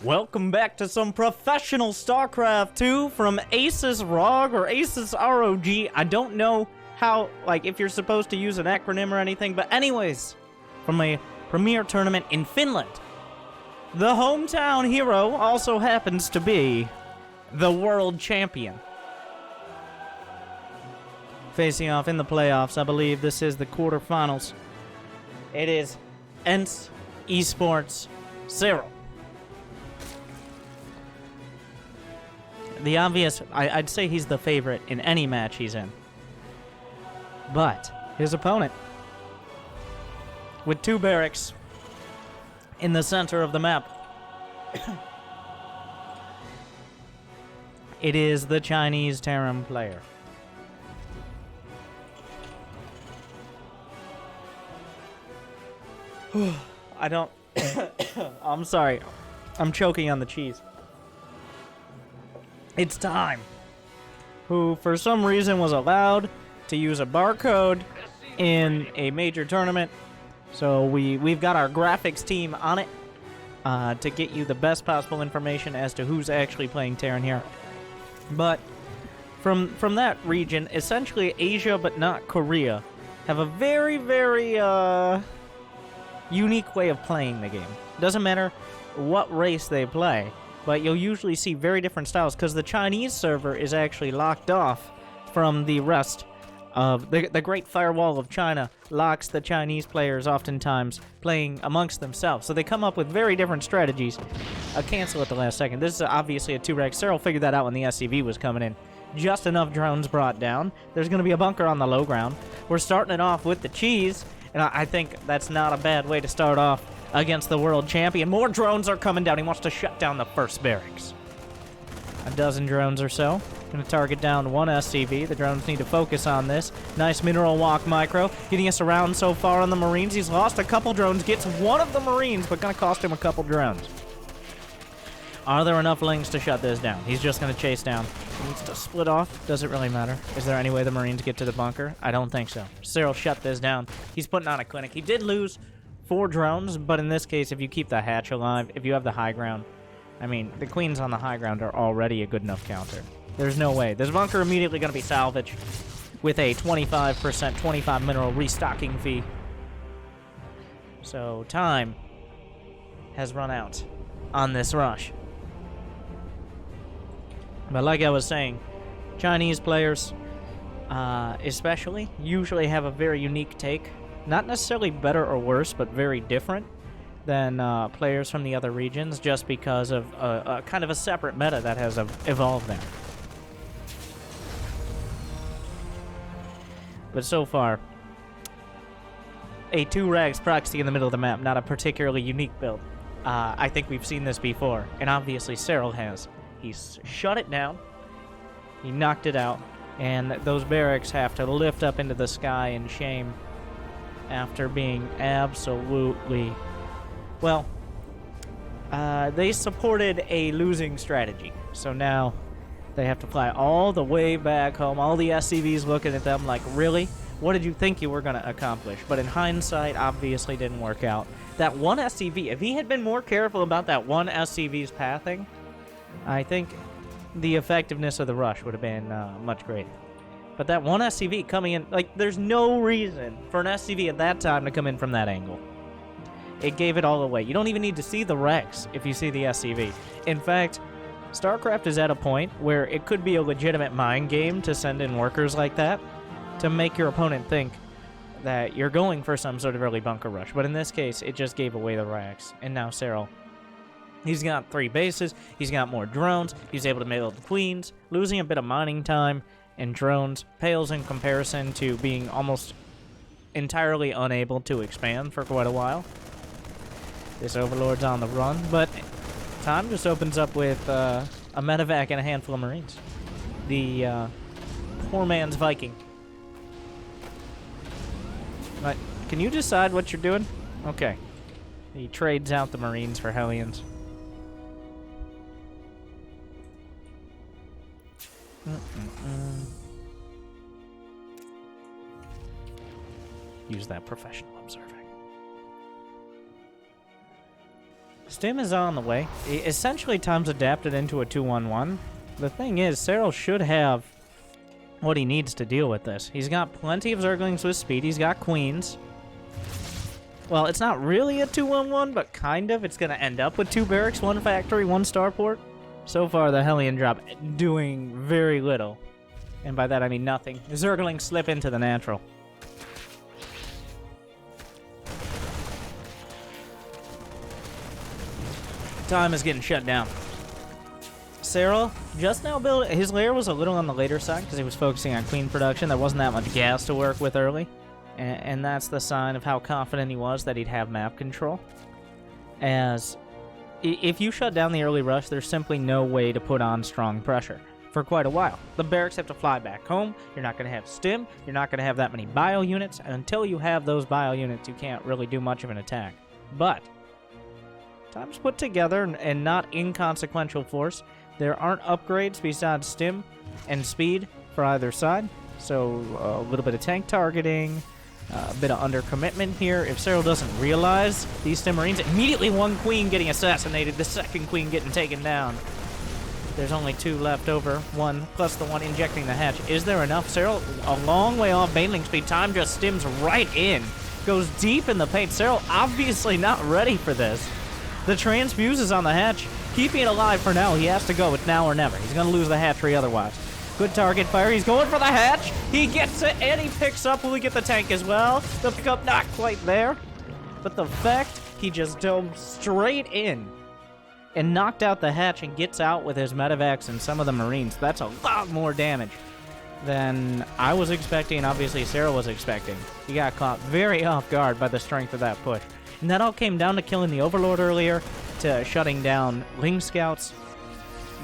Welcome back to some professional Starcraft 2 from Aces ROG or Aces ROG. I don't know how, if you're supposed to use an acronym or anything, but anyways, from a premier tournament in Finland. The hometown hero also happens to be the world champion. Facing off in the playoffs, I believe this is the quarterfinals. It is ENCE Esports SERRAL'S. The obvious, I'd say he's the favorite in any match he's in. But his opponent, with two barracks in the center of the map, it is the Chinese Terran player. I don't... I'm sorry. I'm choking on the cheese. It's Time, who for some reason was allowed to use a barcode in a major tournament. So we've got our graphics team on it to get you the best possible information as to who's actually playing Terran here. But from that region, essentially Asia but not Korea, have a very, very unique way of playing the game. Doesn't matter what race they play, but you'll usually see very different styles because the Chinese server is actually locked off from the rest of the Great Firewall of China. Locks the Chinese players oftentimes playing amongst themselves. So they come up with very different strategies. Cancel at the last second. This is obviously a 2-reg. Serral figured that out when the SCV was coming in. Just enough drones brought down. There's going to be a bunker on the low ground. We're starting it off with the cheese, and I think that's not a bad way to start off against the world champion. More drones are coming down. He wants to shut down the first barracks. A dozen drones or so. Going to target down one SCV. The drones need to focus on this. Nice mineral walk micro. Getting us around so far on the Marines. He's lost a couple drones. Gets one of the Marines, but going to cost him a couple drones. Are there enough lings to shut this down? He's just going to chase down. He needs to split off. Does it really matter? Is there any way the Marines get to the bunker? I don't think so. Serral shut this down. He's putting on a clinic. He did lose 4 drones, but in this case, if you keep the hatch alive, if you have the high ground, I mean, the queens on the high ground are already a good enough counter. There's no way. This bunker immediately going to be salvaged with a 25%, 25 mineral restocking fee. So time has run out on this rush. But like I was saying, Chinese players, especially, usually have a very unique take. Not necessarily better or worse, but very different than players from the other regions, just because of a kind of a separate meta that has evolved there. But so far, a 2-rags proxy in the middle of the map, not a particularly unique build. I think we've seen this before, and obviously Serral has. He's shut it down, he knocked it out, and those barracks have to lift up into the sky in shame after being absolutely... Well, they supported a losing strategy, so now they have to fly all the way back home. All the SCVs looking at them like, really? What did you think you were going to accomplish? But in hindsight, obviously didn't work out. That one SCV, if he had been more careful about that one SCV's pathing, I think the effectiveness of the rush would have been much greater. But that one SCV coming in, there's no reason for an SCV at that time to come in from that angle. It gave it all away. You don't even need to see the Rex if you see the SCV. In fact, StarCraft is at a point where it could be a legitimate mind game to send in workers like that to make your opponent think that you're going for some sort of early bunker rush. But in this case, it just gave away the Rex. And now Serral, he's got 3 bases, he's got more drones, he's able to mail the queens, losing a bit of mining time, and drones pales in comparison to being almost entirely unable to expand for quite a while. This Overlord's on the run, but time just opens up with a medevac and a handful of Marines. The poor man's Viking. But can you decide what you're doing? Okay. He trades out the Marines for Hellions. Use that professional observing. Stim is on the way. Essentially, Time's adapted into a 2-1-1. The thing is, Serral should have what he needs to deal with this. He's got plenty of Zerglings with speed. He's got Queens. Well, it's not really a 2-1-1, but kind of. It's going to end up with 2 barracks, 1 factory, 1 starport. So far, the Hellion drop doing very little. And by that, I mean nothing. Zerglings slip into the natural. Time is getting shut down. Serral just now built. His lair was a little on the later side because he was focusing on queen production. There wasn't that much gas to work with early. And that's the sign of how confident he was that he'd have map control. As if you shut down the early rush, there's simply no way to put on strong pressure for quite a while. The barracks have to fly back home. You're not going to have stim. You're not going to have that many bio units. And until you have those bio units, you can't really do much of an attack. But Time's put together and not inconsequential force. There aren't upgrades besides stim and speed for either side. So a little bit of tank targeting, a bit of undercommitment here. If Serral doesn't realize these stim marines, immediately one queen getting assassinated, the second queen getting taken down. There's only 2 left over, 1 plus the one injecting the hatch. Is there enough? Serral a long way off baneling speed. Time just stims right in, goes deep in the paint. Serral obviously not ready for this. The transfuse is on the hatch, keeping it alive for now. He has to go. It's now or never. He's going to lose the hatchery otherwise. Good target fire. He's going for the hatch. He gets it, and he picks up. Will he get the tank as well? The pickup not quite there. But the fact he just dove straight in and knocked out the hatch and gets out with his medevacs and some of the marines, that's a lot more damage than I was expecting, and obviously Serral was expecting. He got caught very off guard by the strength of that push. And that all came down to killing the Overlord earlier, to shutting down Ling Scouts.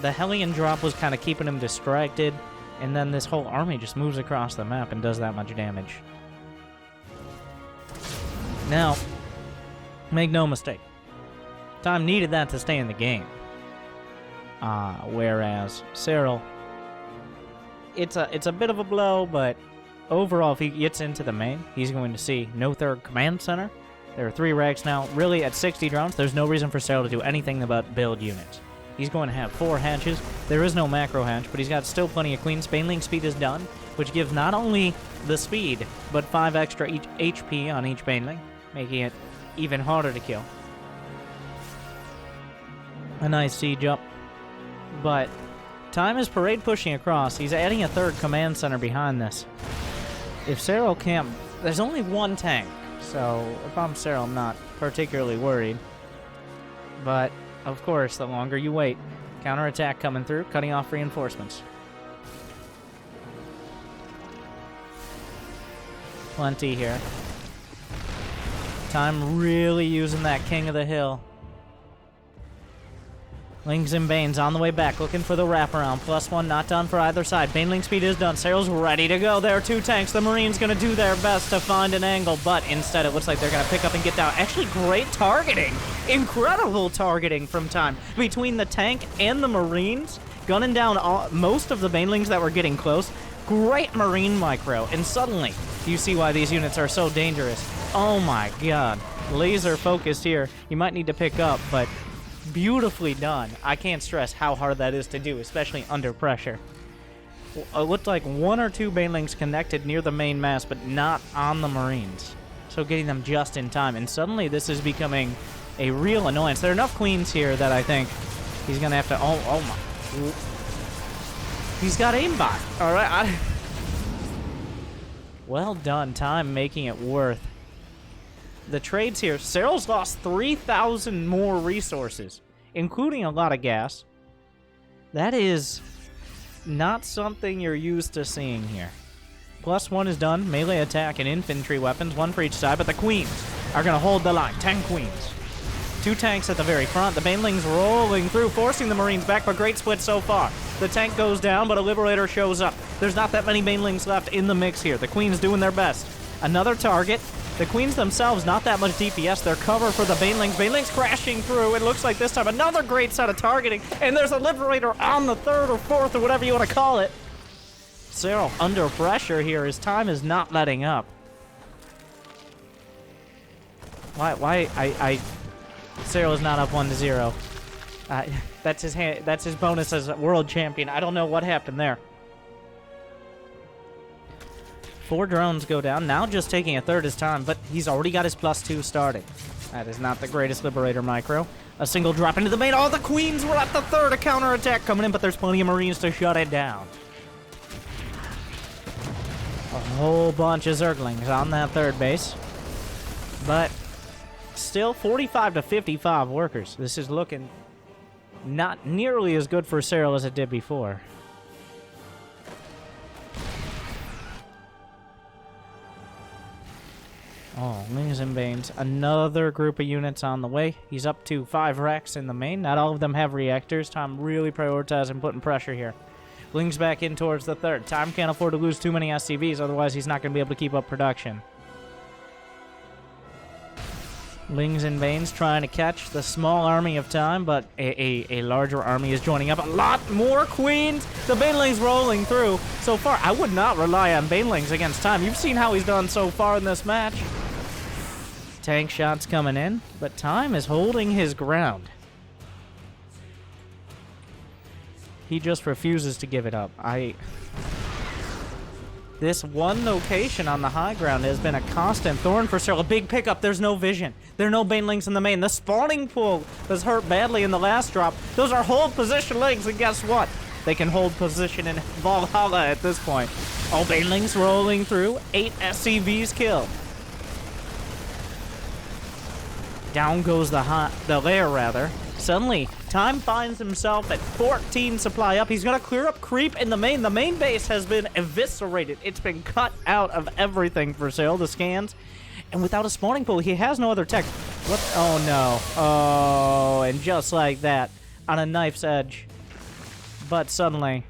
The Hellion drop was kind of keeping him distracted, and then this whole army just moves across the map and does that much damage. Now, make no mistake, Time needed that to stay in the game. Whereas Serral, it's a bit of a blow, but overall, if he gets into the main, he's going to see no third command center. There are 3 racks now. Really, at 60 drones, there's no reason for Serral to do anything but build units. He's going to have 4 hatches. There is no macro hatch, but he's got still plenty of queens. Baneling speed is done, which gives not only the speed, but 5 extra each HP on each baneling, making it even harder to kill. A nice siege up. But Time is parade pushing across. He's adding a 3rd command center behind this. If Serral can't... There's only 1 tank. So, if I'm Serral, I'm not particularly worried. But, of course, the longer you wait, counterattack coming through, cutting off reinforcements. Plenty here. Time really using that King of the Hill. Lings and Banes on the way back, looking for the wraparound. +1 not done for either side. Baneling speed is done. Serral's ready to go. There are 2 tanks. The Marine's going to do their best to find an angle, but instead it looks like they're going to pick up and get down. Actually, great targeting. Incredible targeting from Time. Between the tank and the Marines, gunning down most of the Banelings that were getting close. Great Marine micro, and suddenly you see why these units are so dangerous. Oh my god. Laser focused here. You might need to pick up, but... beautifully done. I can't stress how hard that is to do, especially under pressure. It looked like 1 or 2 Banelings connected near the main mass, but not on the Marines. So getting them just in time, and suddenly this is becoming a real annoyance. There are enough queens here that I think he's going to have to... Oh my... He's got aimbot. All right. Well done, Time making it worth. The trades here, Serral's lost 3,000 more resources, including a lot of gas. That is not something you're used to seeing here. +1 is done, melee attack and infantry weapons, 1 for each side, but the queens are going to hold the line. 10 queens. 2 tanks at the very front. The Banelings rolling through, forcing the Marines back, but great split so far. The tank goes down, but a Liberator shows up. There's not that many Banelings left in the mix here. The queens doing their best. Another target. The queens themselves, not that much DPS. They're cover for the Banelings. Banelings crashing through. It looks like this time another great set of targeting. And there's a Liberator on the 3rd or 4th or whatever you want to call it. Serral under pressure here. His Time is not letting up. Why? Serral is not up 1-0. That's his bonus as a world champion. I don't know what happened there. 4 drones go down. Now just taking a third his time, but he's already got his +2 started. That is not the greatest Liberator micro. A single drop into the main. Oh, the Queens were at the third. A counterattack coming in, but there's plenty of Marines to shut it down. A whole bunch of Zerglings on that third base. But still 45 to 55 workers. This is looking not nearly as good for Serral as it did before. Oh, Wings and Banes. Another group of units on the way. He's up to 5 racks in the main. Not all of them have reactors. Time really prioritizing putting pressure here. Wings back in towards the third. Time can't afford to lose too many SCVs, otherwise he's not going to be able to keep up production. Lings and Banes trying to catch the small army of Time, but a larger army is joining up. A lot more Queens! The Banelings rolling through. So far, I would not rely on Banelings against Time. You've seen how he's done so far in this match. Tank shots coming in, but Time is holding his ground. He just refuses to give it up. This one location on the high ground has been a constant thorn for Serral. A big pickup. There's no vision. There are no Banelings in the main. The spawning pool was hurt badly in the last drop. Those are hold position lings, and guess what? They can hold position in Valhalla at this point. All Banelings rolling through. 8 SCVs killed. Down goes the lair, rather. Suddenly, Time finds himself at 14 supply up. He's going to clear up creep in the main. The main base has been eviscerated. It's been cut out of everything for Serral, the scans. And without a spawning pool, he has no other tech. What? Oh, no. Oh, and just like that, on a knife's edge. But suddenly,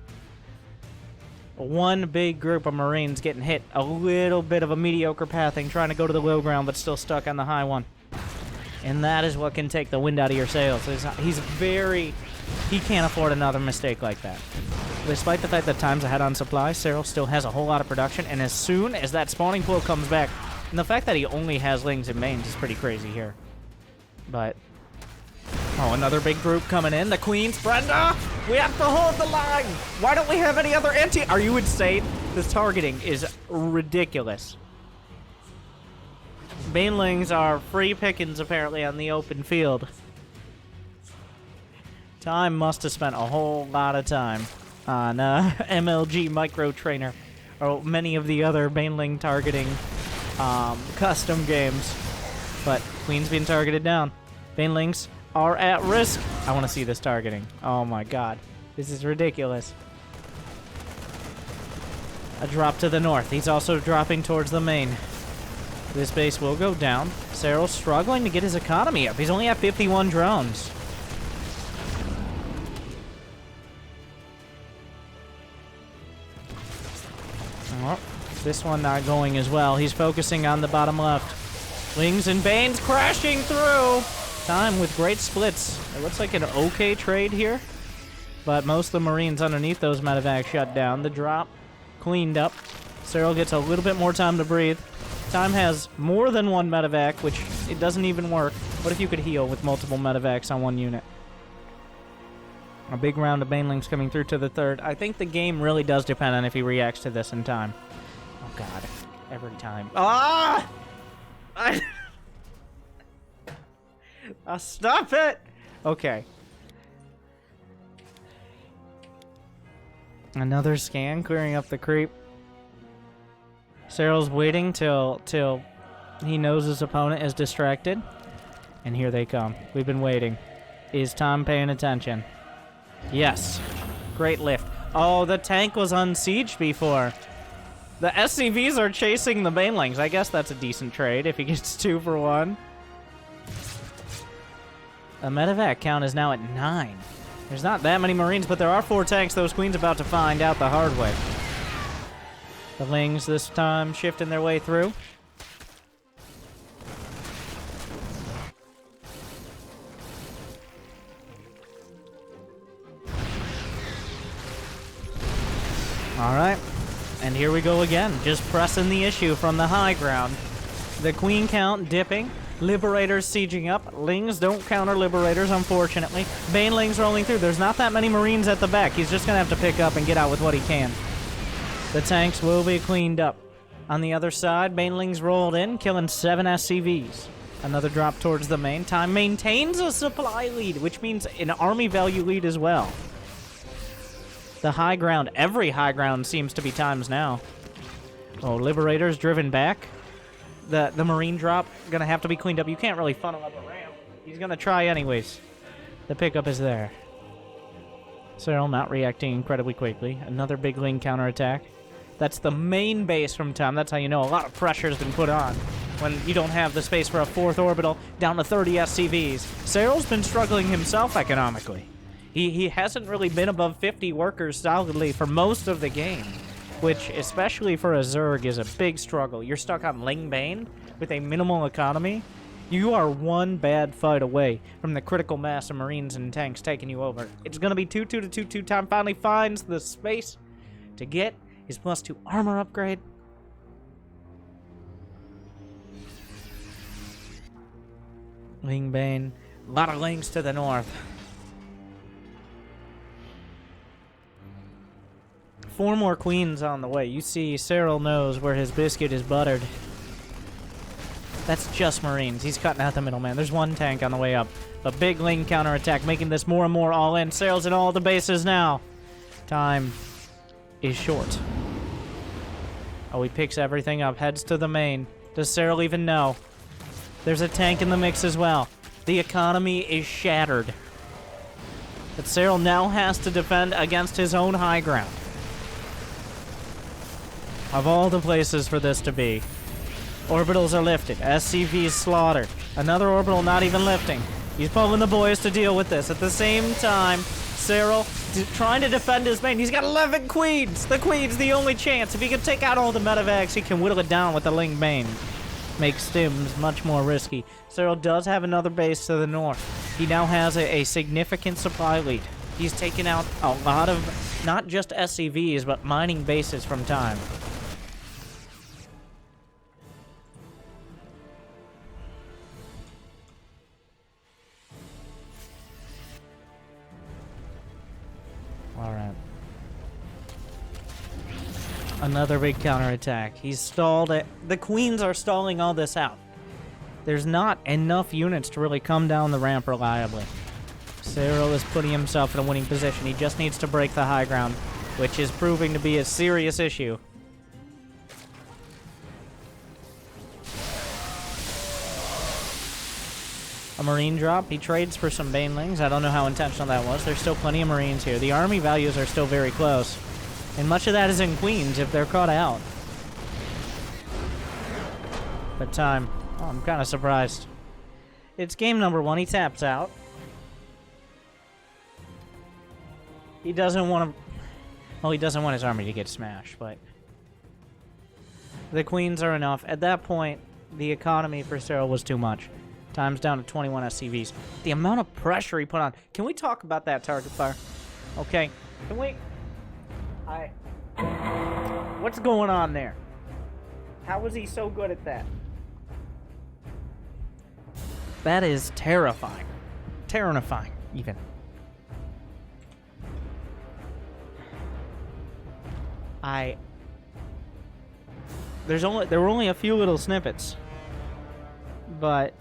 one big group of Marines getting hit. A little bit of a mediocre pathing, trying to go to the low ground, but still stuck on the high one. And that is what can take the wind out of your sails. He can't afford another mistake like that. Despite the fact that Time's ahead on supply, Serral still has a whole lot of production, and as soon as that spawning pool comes back, and the fact that he only has Lings and Mains is pretty crazy here. But, oh, another big group coming in. The Queens, Brenda! We have to hold the line! Why don't we have any other anti- Are you insane? This targeting is ridiculous. Banelings are free pickings, apparently, on the open field. Time must have spent a whole lot of time on MLG Micro Trainer, or many of the other Baneling targeting custom games. But Queen's being targeted down. Banelings are at risk. I want to see this targeting. Oh my god. This is ridiculous. A drop to the north. He's also dropping towards the main. This base will go down. Serral's struggling to get his economy up. He's only at 51 drones. Oh, this one not going as well. He's focusing on the bottom left. Wings and Banes crashing through. Time with great splits. It looks like an okay trade here. But most of the Marines underneath those medevacs shut down. The drop cleaned up. Serral gets a little bit more time to breathe. Time has more than one medevac, which it doesn't even work. What if you could heal with multiple medevacs on one unit? A big round of Banelings coming through to the third. I think the game really does depend on if he reacts to this in time. Oh god, every time. Ah! Stop it! Okay. Another scan clearing up the creep. Serral's waiting till he knows his opponent is distracted. And here they come. We've been waiting. Is Time paying attention? Yes. Great lift. Oh, the tank was unsieged before. The SCVs are chasing the Banelings. I guess that's a decent trade if he gets 2 for 1. The medevac count is now at 9. There's not that many Marines, but there are 4 tanks. Those Queens about to find out the hard way. The Lings this time shifting their way through. Alright, and here we go again, just pressing the issue from the high ground. The Queen count dipping. Liberators sieging up. Lings don't counter Liberators, unfortunately. Banelings rolling through. There's not that many Marines at the back. He's just going to have to pick up and get out with what he can. The tanks will be cleaned up. On the other side, Banelings rolled in, killing 7 SCVs. Another drop towards the main. Time maintains a supply lead, which means an army value lead as well. The high ground, every high ground seems to be Times now. Oh, Liberators driven back. The Marine drop gonna have to be cleaned up. You can't really funnel up a ramp. He's gonna try anyways. The pickup is there. Serral not reacting incredibly quickly. Another big Ling counterattack. That's the main base from Time. That's how you know a lot of pressure's been put on when you don't have the space for a 4th orbital down to 30 SCVs. Serral's been struggling himself economically. He hasn't really been above 50 workers solidly for most of the game, which, especially for a Zerg, is a big struggle. You're stuck on Ling Bane with a minimal economy. You are one bad fight away from the critical mass of Marines and tanks taking you over. It's going to be 2-2 to 2-2. Time finally finds the space to get his +2 armor upgrade. Ling Bane. A lot of Lings to the north. 4 more Queens on the way. You see, Serral knows where his biscuit is buttered. That's just Marines. He's cutting out the middleman. There's 1 tank on the way up. A big Ling counterattack, making this more and more all in. Serral's in all the bases now. Time is short. Oh, he picks everything up, heads to the main. Does Serral even know? There's a tank in the mix as well. The economy is shattered. But Serral now has to defend against his own high ground. Of all the places for this to be. Orbitals are lifted. SCVs slaughtered. Another orbital not even lifting. He's pulling the boys to deal with this. At the same time, Serral trying to defend his main. He's got 11 Queens. The Queen's the only chance. If he can take out all the medevacs, he can whittle it down with the Ling Bane. Makes Stims much more risky. Serral does have another base to the north. He now has a significant supply lead. He's taken out a lot of, not just SCVs, but mining bases from Time. Alright. Another big counterattack. He's stalled it. The Queens are stalling all this out. There's not enough units to really come down the ramp reliably. Serral is putting himself in a winning position. He just needs to break the high ground, which is proving to be a serious issue. A Marine drop. He trades for some Banelings. I don't know how intentional that was. There's still plenty of Marines here. The army values are still very close. And much of that is in Queens if they're caught out. But Time. Oh, I'm kind of surprised. It's game number 1. He taps out. He doesn't want to... Well, he doesn't want his army to get smashed, but... The Queens are enough. At that point, the economy for Serral was too much. Time's down to 21 SCVs. The amount of pressure he put on... Can we talk about that target fire? Okay. Can we... What's going on there? How was he so good at that? That is terrifying. Terrifying, even. There were only a few little snippets. But...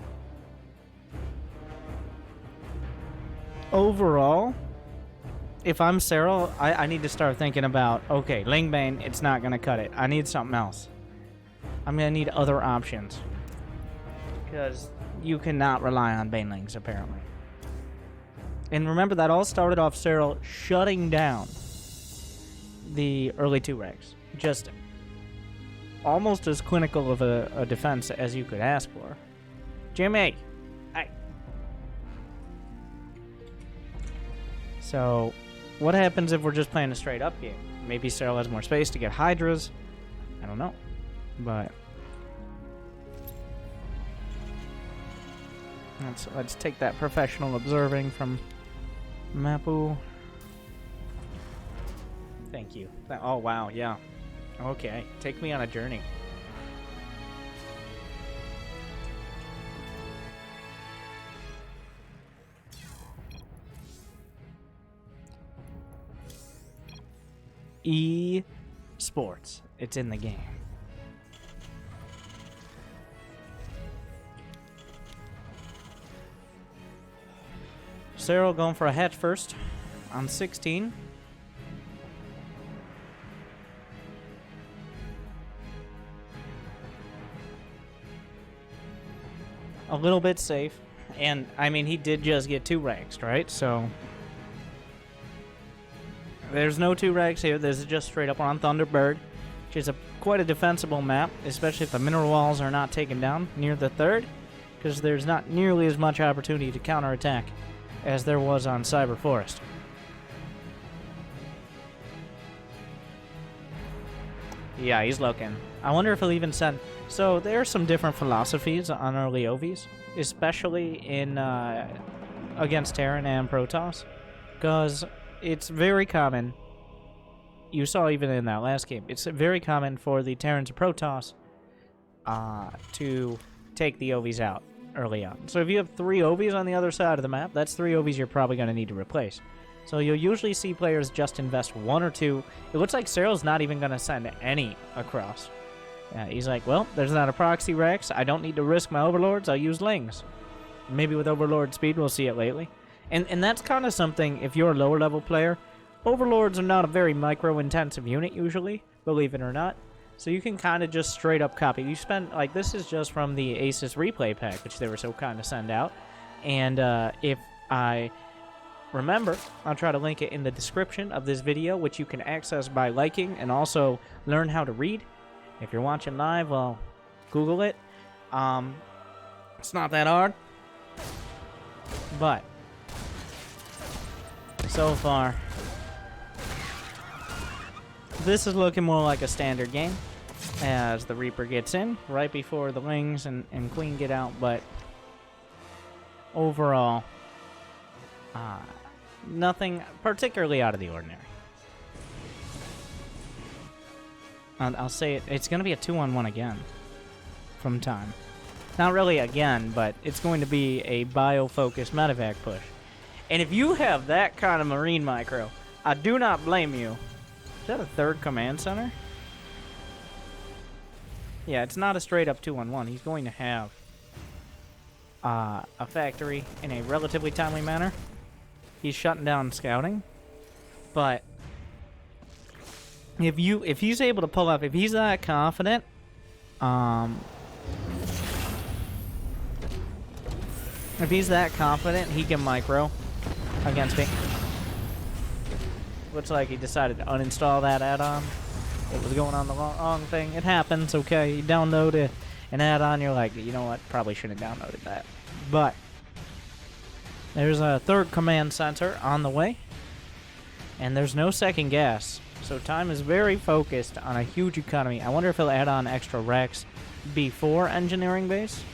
overall... If I'm Serral, I need to start thinking about, okay, Ling Bane, it's not going to cut it. I need something else. I'm going to need other options. Because you cannot rely on Banelings, apparently. And remember, that all started off Serral shutting down the early 2 ranks. Just almost as clinical of a defense as you could ask for. Jimmy! Hey! So... what happens if we're just playing a straight up game? Maybe Serral has more space to get Hydras. I don't know. But let's take that professional observing from Mapu. Thank you. Oh wow, yeah. Okay, take me on a journey. Sports. It's in the game. Serral going for a hatch first on 16. A little bit safe. And, I mean, he did just get 2 ranks, right? So, there's no 2 ranks here. This is just straight up on Thunderbird, which is quite a defensible map, especially if the mineral walls are not taken down near the 3rd, because there's not nearly as much opportunity to counterattack as there was on Cyber Forest. Yeah, he's looking. I wonder if he'll even send... So, there are some different philosophies on early OVs, especially in against Terran and Protoss, because it's very common, you saw even in that last game, it's very common for the Terrans and Protoss to take the OVs out early on. So if you have 3 OVs on the other side of the map, that's 3 OVs you're probably going to need to replace. So you'll usually see players just invest 1 or 2. It looks like Serral's not even going to send any across. He's like, well, there's not a proxy Rex. I don't need to risk my Overlords. I'll use Lings. Maybe with Overlord speed, we'll see it lately. And that's kind of something, if you're a lower level player, Overlords are not a very micro-intensive unit usually, believe it or not. So you can kind of just straight up copy. You spend, like, this is just from the Aces replay pack, which they were so kind to send out. And if I remember, I'll try to link it in the description of this video, which you can access by liking and also learn how to read. If you're watching live, well, Google it. It's not that hard. But so far, this is looking more like a standard game as the Reaper gets in right before the Lings and Queen get out. But overall, nothing particularly out of the ordinary. I'll say it's going to be a 2-on-1 again from time. Not really again, but it's going to be a bio-focused medevac push. And if you have that kind of marine micro, I do not blame you. Is that a 3rd command center? Yeah, it's not a straight-up 2-on-1. He's going to have a factory in a relatively timely manner. He's shutting down scouting, but if he's able to pull up, if he's that confident, if he's that confident, he can micro against me. Looks like he decided to uninstall that add-on. It was going on the wrong thing. It happens, okay? You download an add-on, you're like, you know what? Probably shouldn't have downloaded that. But there's a 3rd command center on the way, and there's no second gas. So time is very focused on a huge economy. I wonder if he'll add on extra Rex before engineering base.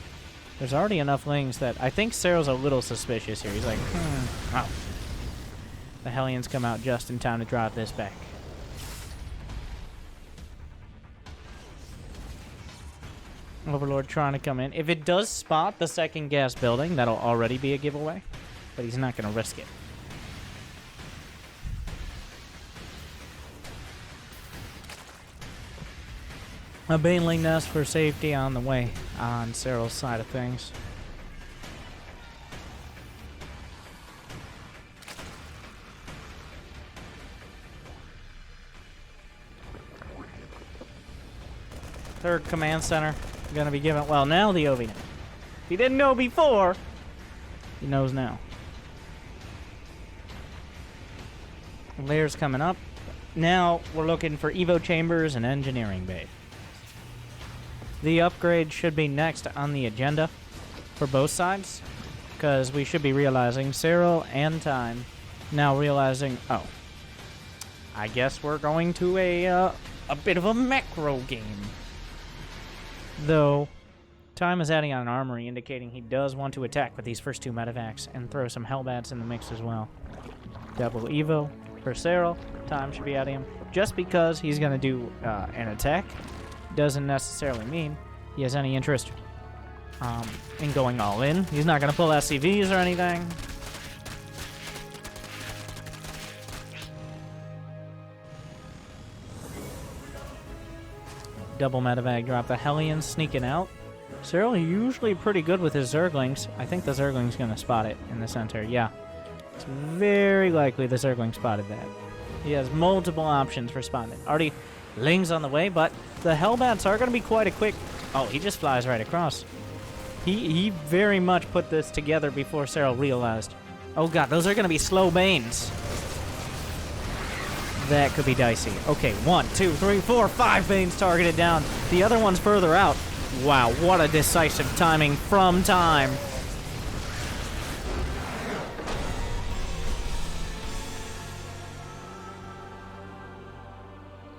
There's already enough Lings that I think Serral's a little suspicious here. He's like, oh. The Hellions come out just in time to drop this back. Overlord trying to come in. If it does spot the second gas building, that'll already be a giveaway. But he's not going to risk it. A Baneling nest for safety on the way on Serral's side of things. Third command center gonna be given. Well, now the OV knows. If he didn't know before, he knows now. Layers coming up. Now we're looking for Evo chambers and engineering bay. The upgrade should be next on the agenda for both sides, because we should be realizing Serral and Time now realizing, oh, I guess we're going to a bit of a macro game. Though Time is adding on an armory, indicating he does want to attack with these first 2 medevacs and throw some Hellbats in the mix as well. Double Evo for Serral. Time should be at him. Just because he's going to do an attack doesn't necessarily mean he has any interest in going all in. He's not going to pull SCVs or anything. Double medevac drop. The Hellions sneaking out. Serral usually pretty good with his Zerglings. I think the Zergling's going to spot it in the center. Yeah. It's very likely the Zergling spotted that. He has multiple options for spotting it. Already Lings on the way, but the Hellbats are going to be quite a quick... Oh, he just flies right across. He very much put this together before Serral realized. Oh god, those are going to be slow Banes. That could be dicey. Okay, 1, 2, 3, 4, 5 Banes targeted down. The other one's further out. Wow, what a decisive timing from Time.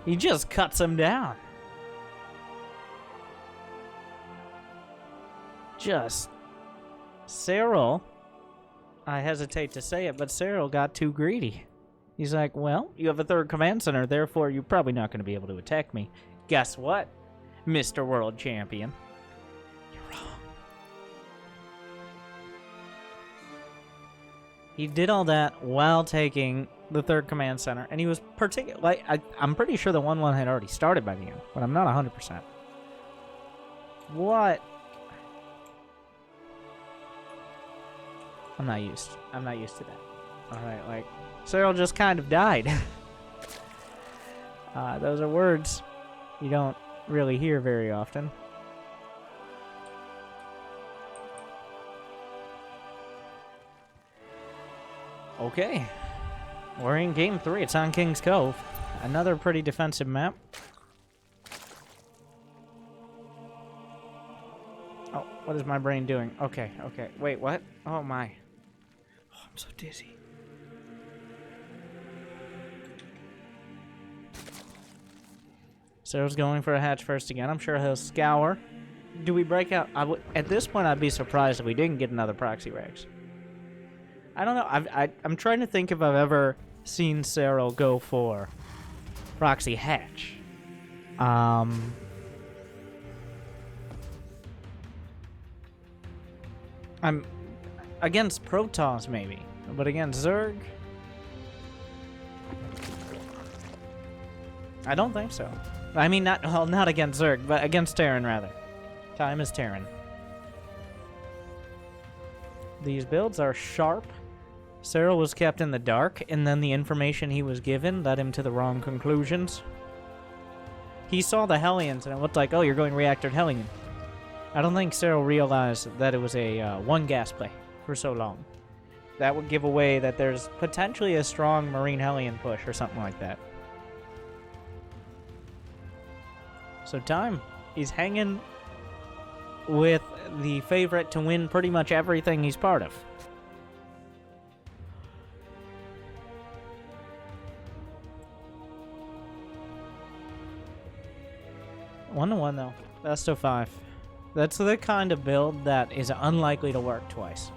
He just cuts him down. Serral, I hesitate to say it, but Serral got too greedy. He's like, well, you have a third command center, therefore you're probably not going to be able to attack me. Guess what, Mr. World Champion? You're wrong. He did all that while taking the third command center, and he was particularly... I'm pretty sure the 1-1 had already started by the end, but I'm not 100%. What? I'm not used to that. Alright, like, Serral just kind of died. Those are words you don't really hear very often. Okay. We're in Game 3. It's on King's Cove. Another pretty defensive map. Oh, what is my brain doing? Okay, okay. Wait, what? Oh, my. Oh, I'm so dizzy. Serral's going for a hatch first again. I'm sure he'll scour. Do we break out? At this point, I'd be surprised if we didn't get another Proxy Rex. I don't know. I'm trying to think if I've ever seen Serral go for Proxy Hatch. I'm against Protoss maybe, but against Zerg, I don't think so. I mean, not against Zerg, but against Terran rather. Time is Terran. These builds are sharp. Serral was kept in the dark, and then the information he was given led him to the wrong conclusions. He saw the Hellions, and it looked like, oh, you're going Reactored Hellion. I don't think Serral realized that it was a one gas play for so long. That would give away that there's potentially a strong Marine Hellion push or something like that. So Time, he's hanging with the favorite to win pretty much everything he's part of. One to one though. Best of 5. That's the kind of build that is unlikely to work twice.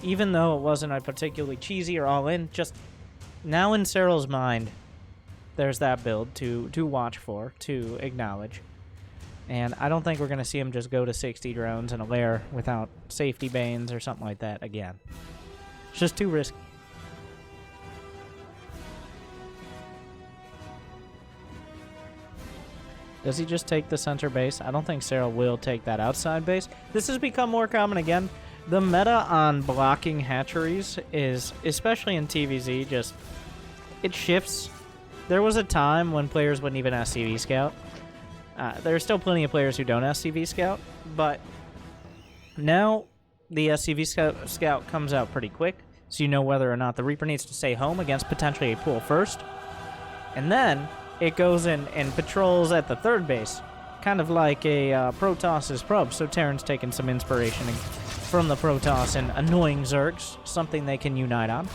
Even though it wasn't a particularly cheesy or all-in, just now in Serral's mind, there's that build to watch for, to acknowledge. And I don't think we're going to see him just go to 60 drones in a lair without safety banes or something like that again. It's just too risky. Does he just take the center base? I don't think Serral will take that outside base. This has become more common again. The meta on blocking hatcheries is, especially in TVZ, just... it shifts. There was a time when players wouldn't even SCV scout. There are still plenty of players who don't SCV scout, but now the SCV scout comes out pretty quick, so you know whether or not the Reaper needs to stay home against potentially a pool first. And then it goes in and patrols at the third base, kind of like a Protoss's probe. So Terran's taking some inspiration from the Protoss and annoying Zergs, something they can unite on.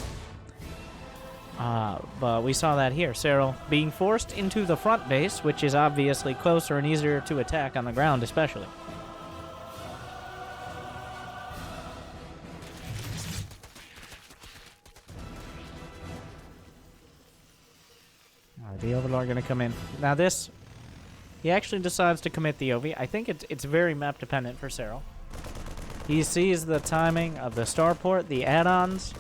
But we saw that here. Serral being forced into the front base, which is obviously closer and easier to attack on the ground especially. The Overlord going to come in. Now this, he actually decides to commit the OV. I think it's very map dependent for Serral. He sees the timing of the starport, the add-ons.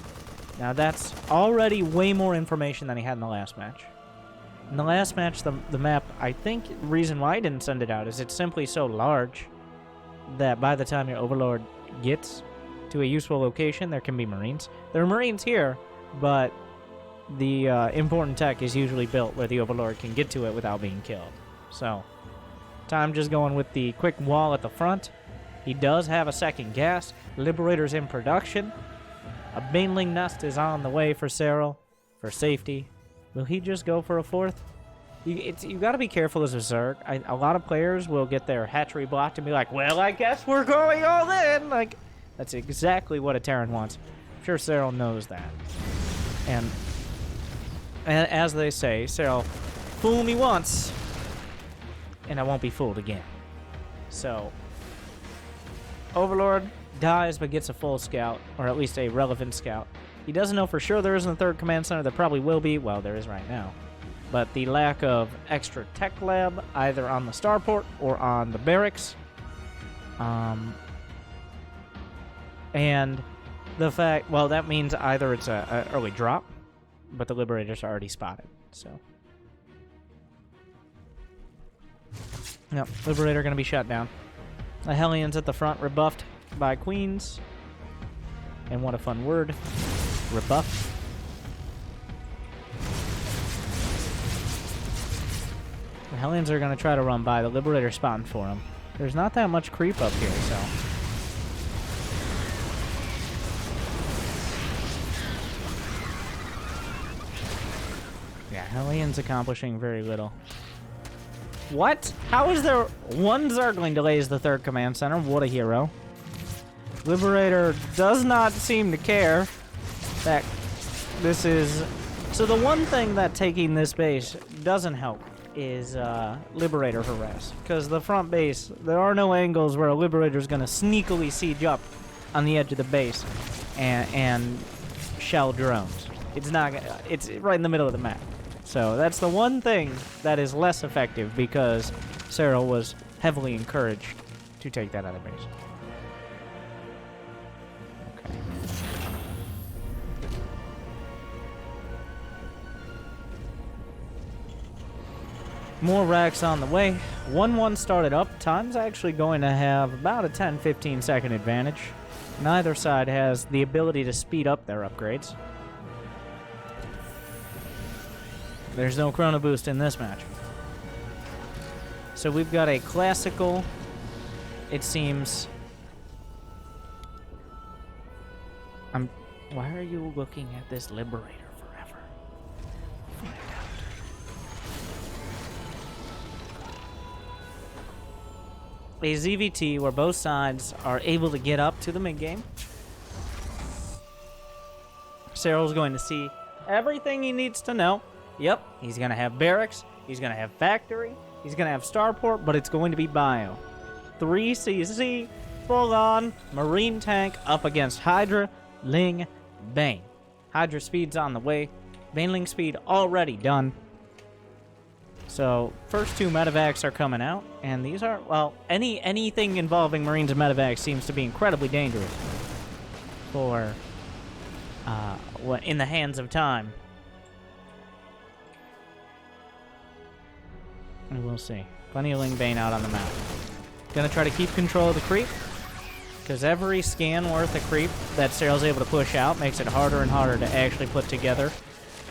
Now that's already way more information than he had in the last match. In the last match, the map, I think the reason why I didn't send it out is it's simply so large that by the time your Overlord gets to a useful location, there can be Marines. There are Marines here, but the important tech is usually built where the Overlord can get to it without being killed. So, time just going with the quick wall at the front. He does have a second gas. Liberator's in production. A Baneling nest is on the way for Serral for safety. Will he just go for a fourth? You got to be careful as a Zerg. A lot of players will get their hatchery blocked and be like, well, I guess we're going all in. Like, that's exactly what a Terran wants. I'm sure Serral knows that. And as they say, Serral, fool me once, and I won't be fooled again. So, Overlord dies but gets a full scout, or at least a relevant scout. He doesn't know for sure there isn't a third command center. There probably will be. Well, there is right now. But the lack of extra tech lab, either on the starport or on the barracks, and the fact, well, that means either it's a early drop, but the Liberators are already spotted. So, yep, Liberator going to be shut down. The Hellions at the front, rebuffed by Queens. And what a fun word. Rebuff. The Hellions are going to try to run by. The Liberator spotting for them. There's not that much creep up here, so. Yeah, Hellions accomplishing very little. What? How is there one Zergling delays the third command center? What a hero. Liberator does not seem to care that this is... So the one thing that taking this base doesn't help is Liberator harass. Because the front base, there are no angles where a Liberator is going to sneakily siege up on the edge of the base and shell drones. It's not. It's right in the middle of the map. So that's the one thing that is less effective because Serral was heavily encouraged to take that other base. Okay. More racks on the way. 1-1 started up. Time's actually going to have about a 10-15 second advantage. Neither side has the ability to speed up their upgrades. There's no Chrono Boost in this match. So we've got a classical, it seems... Why are you looking at this Liberator forever? Find out. A ZVT where both sides are able to get up to the mid-game. Serral's going to see everything he needs to know. Yep, he's going to have barracks, he's going to have factory, he's going to have starport, but it's going to be bio. 3 CC, full-on Marine tank up against Hydra, Ling, Bane. Hydra speed's on the way, Baneling speed already done. So, first 2 medevacs are coming out, and these are, well, anything involving Marines and medevacs seems to be incredibly dangerous for, in the hands of time. And we'll see. Plenty of Ling Bane out on the map. Gonna try to keep control of the creep, because every scan worth of creep that Serral's able to push out makes it harder and harder to actually put together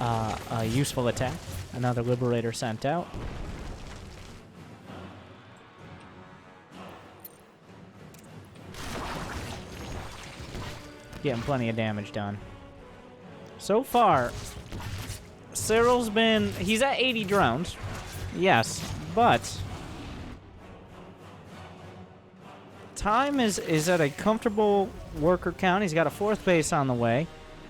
a useful attack. Another Liberator sent out. Getting plenty of damage done. So far, Serral's been... He's at 80 drones. Yes, but... Time is at a comfortable worker count. He's got a 4th base on the way.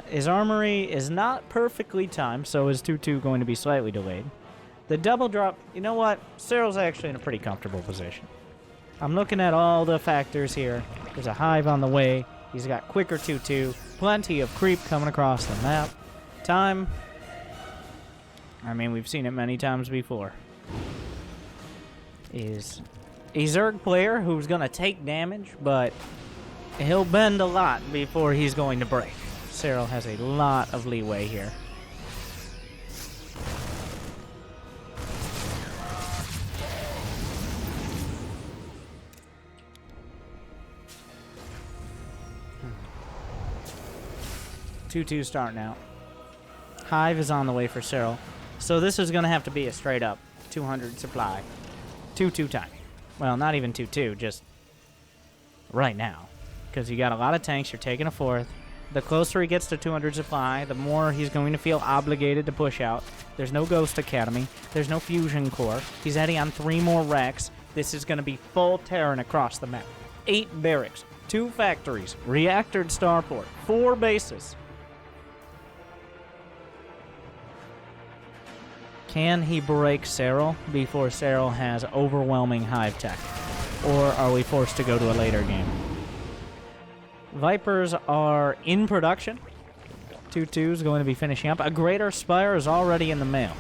His armory is not perfectly timed, so is 2-2 going to be slightly delayed. The double drop, you know what? Serral's actually in a pretty comfortable position. I'm looking at all the factors here. There's a hive on the way. He's got quicker 2-2. Plenty of creep coming across the map. Time, I mean, we've seen it many times before, is a Zerg player who's going to take damage, but he'll bend a lot before he's going to break. Serral has a lot of leeway here. 2-2 starting out. Hive is on the way for Serral. So this is going to have to be a straight up 200 supply. 2-2 time. Well, not even 2-2, just right now. Because you got a lot of tanks, you're taking a fourth. The closer he gets to 200 supply, the more he's going to feel obligated to push out. There's no Ghost Academy. There's no Fusion Core. He's adding on 3 more racks. This is going to be full Terran across the map. 8 barracks, 2 factories, reactored starport, 4 bases. Can he break Serral before Serral has overwhelming Hive tech? Or are we forced to go to a later game? Vipers are in production. 2-2 is going to be finishing up. A Greater Spire is already in the mail.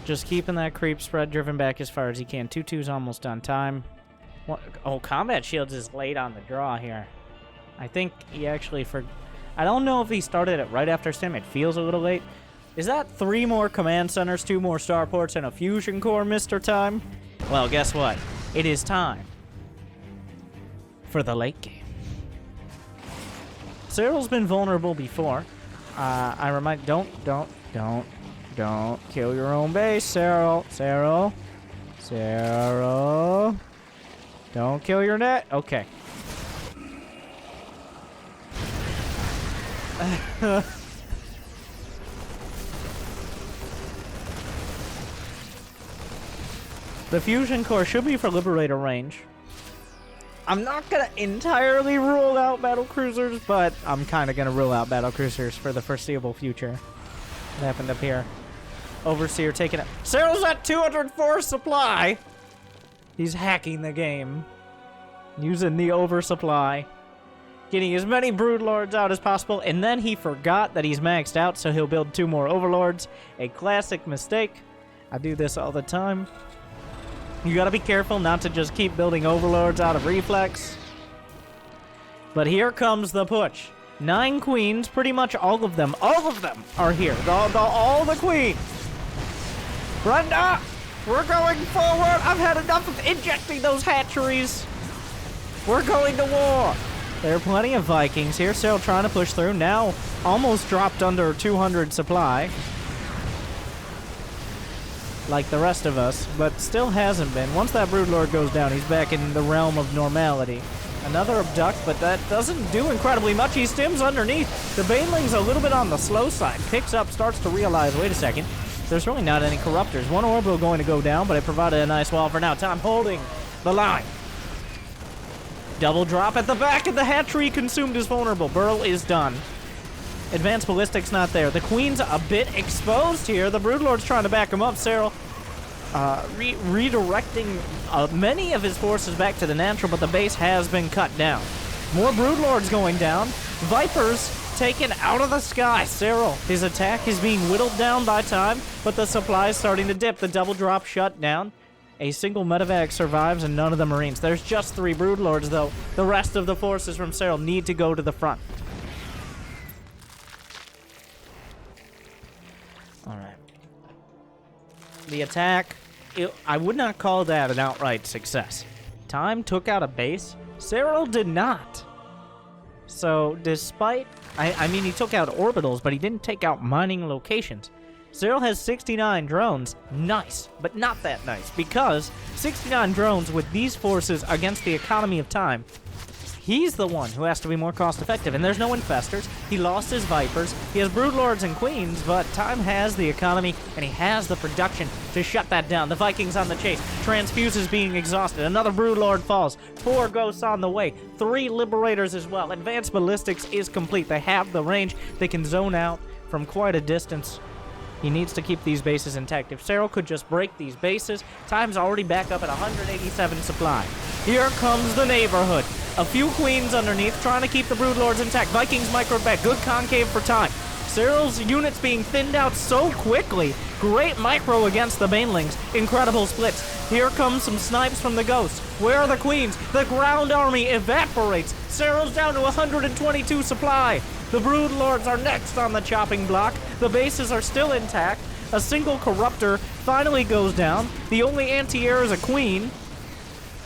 Just keeping that creep spread driven back as far as he can. 2-2's almost on time. What? Oh, Combat Shields is late on the draw here. I think he actually I don't know if he started it right after Stim. It feels a little late. Is that 3 more command centers, 2 more starports, and a fusion core, Mr. Time? Well, guess what? It is time for the late game. Serral's been vulnerable before. I remind, don't kill your own base, Serral. Serral. Don't kill your net. Okay. The fusion core should be for Liberator range. I'm not gonna entirely rule out battle cruisers, but I'm kind of gonna rule out battle cruisers for the foreseeable future. What happened up here? Overseer taking it. Serral's at 204 supply. He's hacking the game, using the oversupply, getting as many Broodlords out as possible, and then he forgot that he's maxed out, so he'll build 2 more Overlords. A classic mistake. I do this all the time. You gotta be careful not to just keep building Overlords out of reflex. But here comes the push. 9 queens, pretty much all of them are here. All the queens. Brenda, we're going forward. I've had enough of injecting those hatcheries. We're going to war. There are plenty of Vikings here, still trying to push through. Now, almost dropped under 200 supply. Like the rest of us, but still hasn't been. Once that Broodlord goes down, he's back in the realm of normality. Another abduct, but that doesn't do incredibly much. He stims underneath. The Baneling's a little bit on the slow side. Picks up, starts to realize, wait a second, there's really not any Corruptors. 1 Orbital going to go down, but it provided a nice wall for now. Time holding the line. Double drop at the back, and the hatchery consumed is vulnerable. Burl is done. Advanced Ballistic's not there. The Queen's a bit exposed here. The Broodlord's trying to back him up. Serral redirecting many of his forces back to the natural, but the base has been cut down. More Broodlords going down. Vipers taken out of the sky. Serral, his attack is being whittled down by time, but the supply is starting to dip. The double drop shut down. A single medevac survives and none of the Marines. There's just 3 Broodlords, though. The rest of the forces from Serral need to go to the front. Alright. The attack, I would not call that an outright success. Time took out a base. Serral did not. So, despite... I mean, he took out orbitals, but he didn't take out mining locations. Serral has 69 drones. Nice, but not that nice, because 69 drones with these forces against the economy of time, he's the one who has to be more cost-effective, and there's no infestors. He lost his Vipers. He has Broodlords and Queens, but time has the economy, and he has the production to shut that down. The Vikings on the chase. Transfuse is being exhausted. Another Broodlord falls. 4 Ghosts on the way. 3 Liberators as well. Advanced Ballistics is complete. They have the range. They can zone out from quite a distance. He needs to keep these bases intact. If Serral could just break these bases, time's already back up at 187 supply. Here comes the neighborhood. A few Queens underneath, trying to keep the Broodlords intact. Vikings micro back. Good concave for time. Serral's units being thinned out so quickly. Great micro against the Banelings. Incredible splits. Here comes some snipes from the Ghosts. Where are the Queens? The ground army evaporates. Serral's down to 122 supply. The Broodlords are next on the chopping block. The bases are still intact. A single Corruptor finally goes down. The only anti-air is a queen.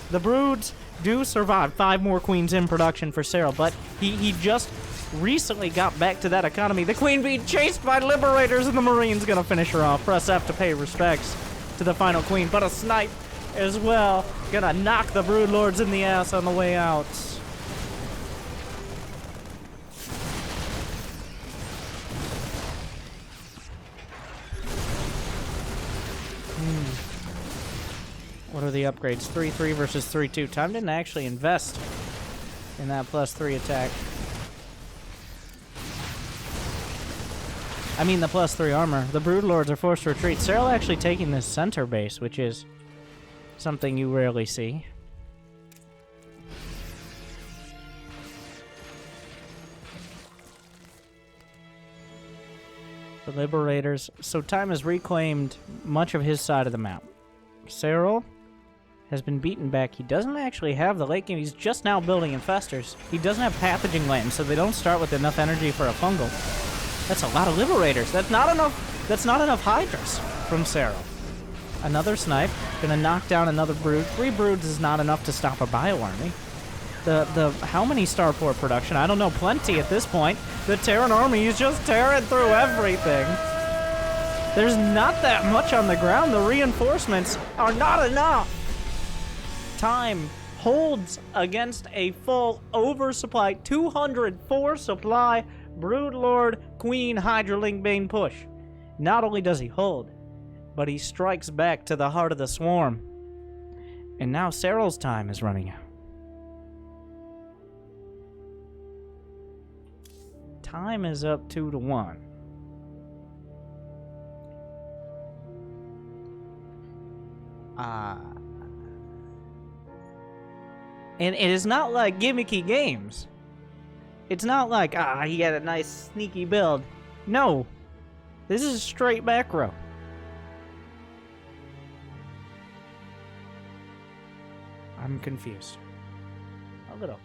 The broods do survive. 5 more queens in production for Serral, but he just recently got back to that economy. The queen being chased by liberators, and the marine's gonna finish her off. Press F to pay respects to the final queen, but a snipe as well. Gonna knock the brood lords in the ass on the way out. What are the upgrades? 3-3 versus 3-2. Time didn't actually invest in that +3 attack. I mean the +3 armor. The broodlords are forced to retreat. Serral actually taking this center base, which is something you rarely see. The liberators. So time has reclaimed much of his side of the map. Serral has been beaten back. He doesn't actually have the late game. He's just now building infestors. He doesn't have pathogen lands, so they don't start with enough energy for a fungal. That's a lot of liberators. That's not enough. That's not enough hydras from Serral. Another snipe. Gonna knock down another brood. 3 broods is not enough to stop a bio army. How many starport production? I don't know. Plenty at this point. The Terran army is just tearing through everything. There's not that much on the ground. The reinforcements are not enough. Time holds against a full oversupply, 204 supply Broodlord Queen Hydraling Bane push. Not only does he hold, but he strikes back to the heart of the swarm. And now Serral's time is running out. Time is up 2-1. And it is not like gimmicky games. It's not like, he had a nice sneaky build. No. This is straight back row. I'm confused. A little.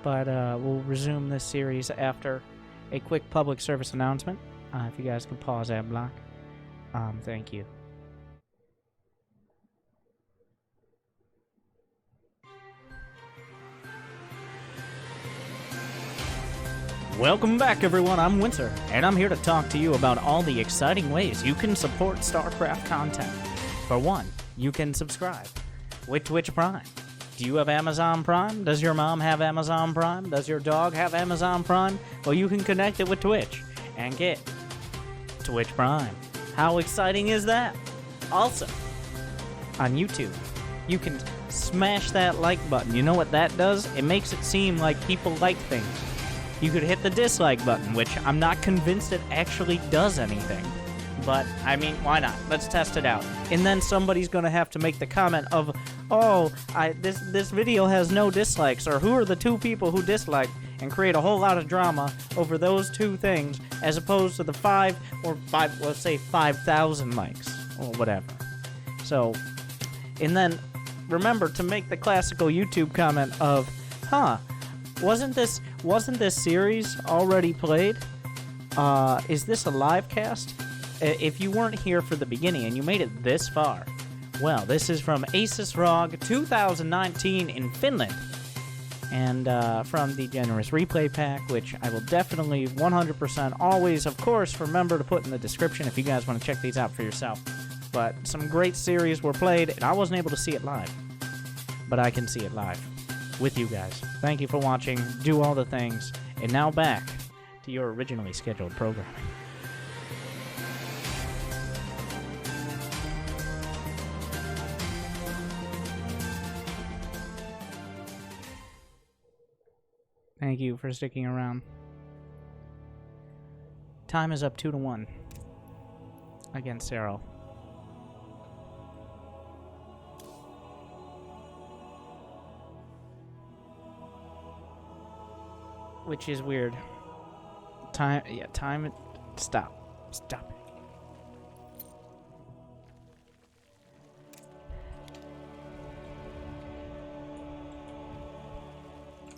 But we'll resume this series after a quick public service announcement. If you guys can pause ad block. Thank you. Welcome back, everyone. I'm Winter, and I'm here to talk to you about all the exciting ways you can support StarCraft content. For one, you can subscribe with Twitch Prime. Do you have Amazon Prime? Does your mom have Amazon Prime? Does your dog have Amazon Prime? Well, you can connect it with Twitch and get Twitch Prime. How exciting is that? Also, on YouTube, you can smash that like button. You know what that does? It makes it seem like people like things. You could hit the dislike button, which I'm not convinced it actually does anything. But, I mean, why not? Let's test it out. And then somebody's going to have to make the comment of, oh, this video has no dislikes, or who are the 2 people who dislike, and create a whole lot of drama over those 2 things, as opposed to the 5, let's say 5,000 likes, or whatever. So, and then remember to make the classical YouTube comment of, wasn't this series already played? Is this a live cast? If you weren't here for the beginning and you made it this far, well, this is from Asus ROG 2019 in Finland. And from the generous replay pack, which I will definitely 100% always, of course, remember to put in the description if you guys want to check these out for yourself. But some great series were played, and I wasn't able to see it live. But I can see it live with you guys. Thank you for watching. Do all the things. And now back to your originally scheduled programming. Thank you for sticking around. Time is up 2-1 against Serral. Which is weird. Time. Stop. Stop it.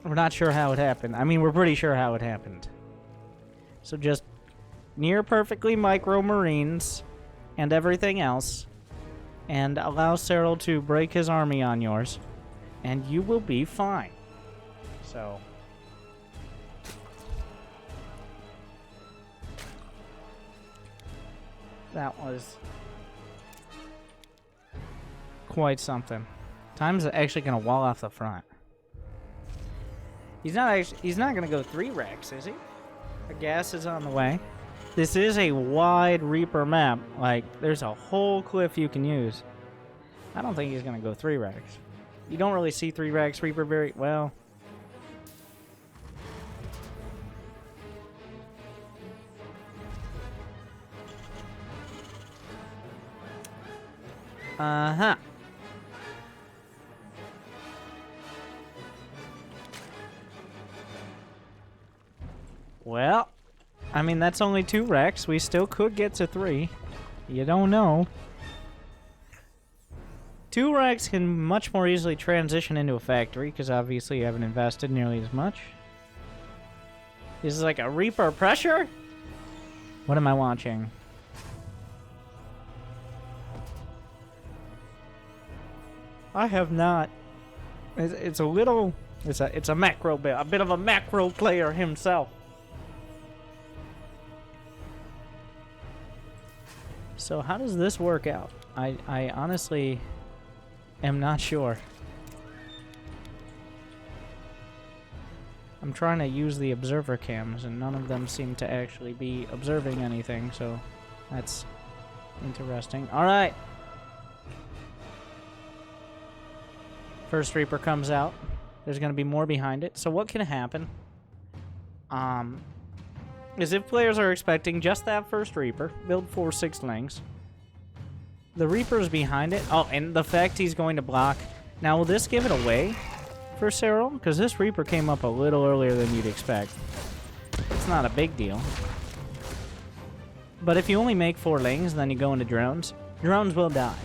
We're not sure how it happened. I mean, we're pretty sure how it happened. So just near perfectly micro marines and everything else, and allow Serral to break his army on yours, and you will be fine. So... that was quite something. Time's actually going to wall off the front. He's not going to go 3 Rex, is he? The gas is on the way. This is a wide Reaper map. Like, there's a whole cliff you can use. I don't think he's going to go 3 Rex. You don't really see 3 Rex Reaper very well. Uh-huh. Well, I mean, that's only 2 Rex. We still could get to 3. You don't know. 2 Rex can much more easily transition into a factory, because obviously you haven't invested nearly as much. This is like a Reaper pressure? What am I watching? I have not. It's a little. It's a macro bit. A bit of a macro player himself. So how does this work out? I honestly am not sure. I'm trying to use the observer cams, and none of them seem to actually be observing anything. So that's interesting. All right. First Reaper comes out. There's going to be more behind it. So what can happen is if players are expecting just that first Reaper, build 4 6-lings. The Reaper's behind it. Oh, and the fact he's going to block. Now, will this give it away for Serral? Because this Reaper came up a little earlier than you'd expect. It's not a big deal. But if you only make 4 lings, then you go into drones. Drones will die.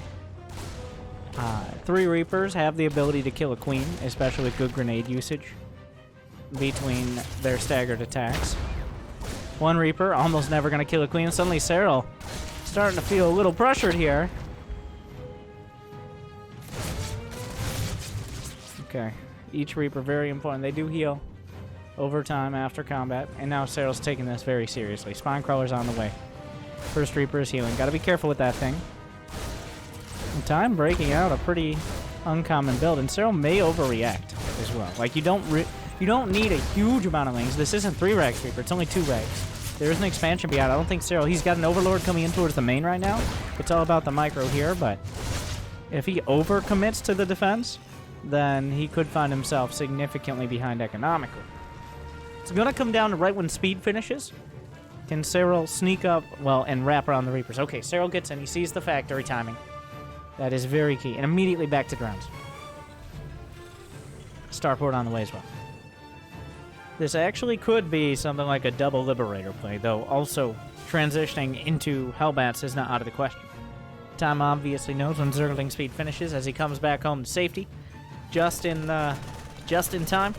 3 Reapers have the ability to kill a queen, especially with good grenade usage between their staggered attacks. 1 Reaper, almost never going to kill a queen. Suddenly Serral starting to feel a little pressured here. Okay, each Reaper very important. They do heal over time after combat, and now Serral's taking this very seriously. Spine Crawler's on the way. First Reaper is healing. Got to be careful with that thing. Time breaking out a pretty uncommon build, and Serral may overreact as well. Like, you don't need a huge amount of lings. This isn't 3 Rex Reaper, it's only 2 Rex. There is an expansion beyond. I don't think Serral, he's got an Overlord coming in towards the main right now. It's all about the micro here, but if he overcommits to the defense, then he could find himself significantly behind economically. It's gonna come down to right when speed finishes. Can Serral sneak up, well, and wrap around the Reapers? Okay, Serral gets in, he sees the factory timing. That is very key. And immediately back to drones. Starport on the way as well. This actually could be something like a double Liberator play, though also transitioning into Hellbats is not out of the question. Time obviously knows when Zergling speed finishes as he comes back home to safety. Just in time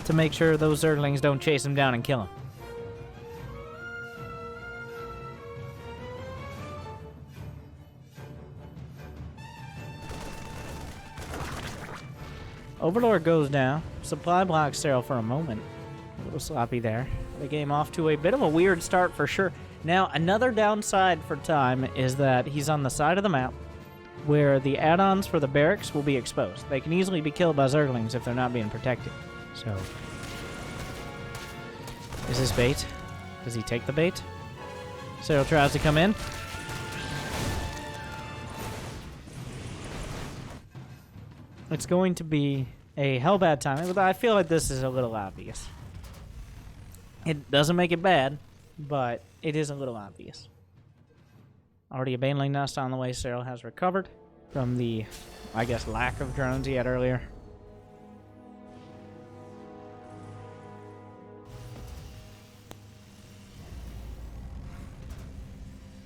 to make sure those Zerglings don't chase him down and kill him. Overlord goes down. Supply blocks Serral for a moment. A little sloppy there. The game off to a bit of a weird start for sure. Now, another downside for Time is that he's on the side of the map where the add-ons for the barracks will be exposed. They can easily be killed by Zerglings if they're not being protected. So, is this bait? Does he take the bait? Serral tries to come in. It's going to be a Hellbat timing, but I feel like this is a little obvious. It doesn't make it bad, but it is a little obvious. Already a Baneling Nest on the way. Serral has recovered from the, I guess, lack of drones he had earlier.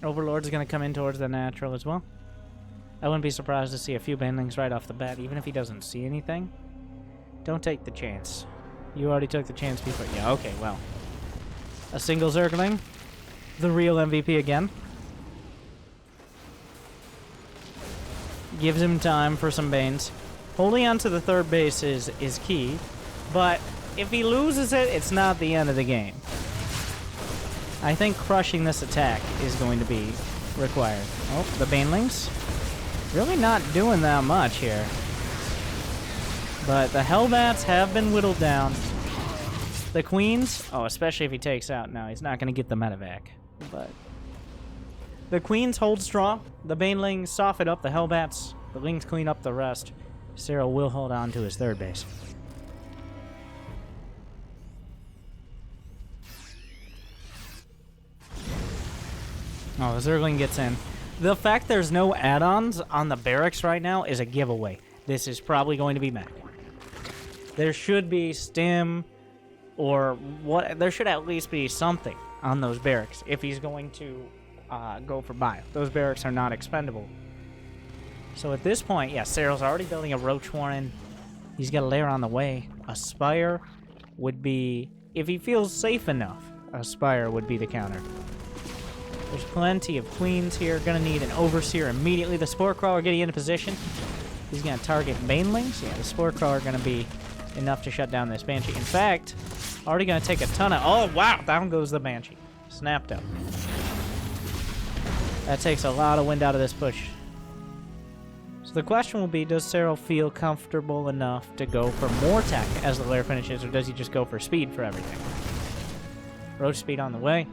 Overlord's going to come in towards the natural as well. I wouldn't be surprised to see a few Banelings right off the bat, even if he doesn't see anything. Don't take the chance. You already took the chance before. Yeah, okay, well. A single Zergling. The real MVP again. Gives him time for some Banes. Holding on to the third base is key, but if he loses it, it's not the end of the game. I think crushing this attack is going to be required. Oh, the Banelings. Really not doing that much here. But the Hellbats have been whittled down. The Queens, oh, especially if he takes out now, he's not going to get the medevac. But the Queens hold strong. The Banelings soften up the Hellbats. The Lings clean up the rest. Serral will hold on to his third base. Oh, the Zergling gets in. The fact there's no add-ons on the barracks right now is a giveaway. This is probably going to be mech. There should be stim or what. There should at least be something on those barracks if he's going to go for bio. Those barracks are not expendable. So at this point, yeah, Serral's already building a Roach Warren. He's got a lair on the way. A Spire would be, if he feels safe enough, a Spire would be the counter. There's plenty of Queens here. Gonna need an Overseer immediately. The Spore Crawler getting into position. He's gonna target Banelings. Yeah, the Spore Crawler gonna be enough to shut down this Banshee. In fact, already gonna take a ton of... Oh, wow! Down goes the Banshee. Snapped up. That takes a lot of wind out of this push. So the question will be, does Serral feel comfortable enough to go for more tech as the lair finishes, or does he just go for speed for everything? Roach speed on the way.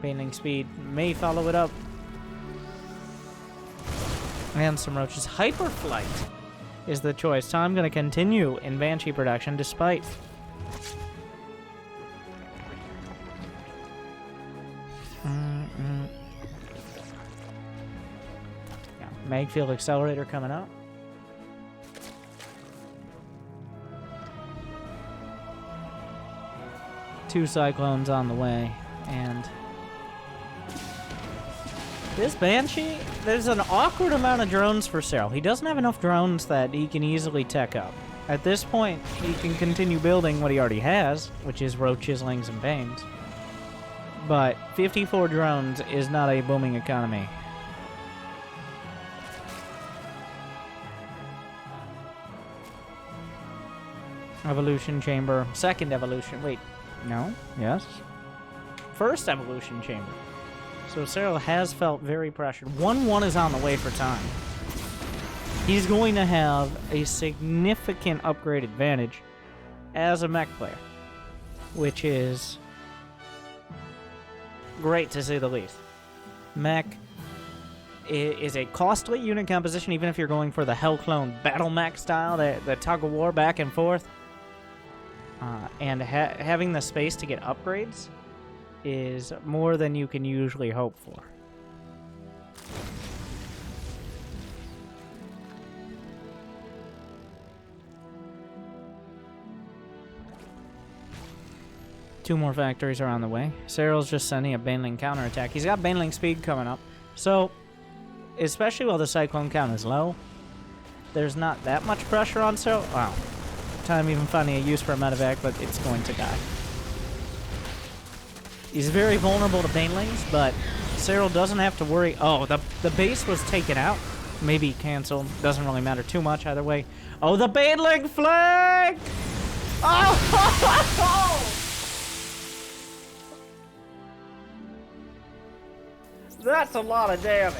Baneling speed may follow it up. And some Roaches. Hyperflight is the choice. Time going to continue in Banshee production despite... Magfield Accelerator coming up. Two Cyclones on the way, and this Banshee, there's an awkward amount of drones for Serral. He doesn't have enough drones that he can easily tech up. At this point, he can continue building what he already has, which is Roaches, Lings, and Banes. But 54 drones is not a booming economy. Evolution chamber. Second evolution. Wait. No? Yes? First evolution chamber. So Serral has felt very pressured. 1-1 is on the way for time. He's going to have a significant upgrade advantage as a mech player, which is great to say the least. Mech is a costly unit composition, even if you're going for the Hellclone battle mech style, the tug of war back and forth. And having the space to get upgrades is more than you can usually hope for. Two more factories are on the way. Serral's just sending a Baneling counterattack. He's got Baneling speed coming up. So, especially while the Cyclone count is low, there's not that much pressure on Serral. Wow. Time even finding a use for a medevac, but it's going to die. He's very vulnerable to Banelings, but Serral doesn't have to worry. Oh, the base was taken out. Maybe canceled. Doesn't really matter too much either way. Oh, the Baneling flag! Oh! That's a lot of damage.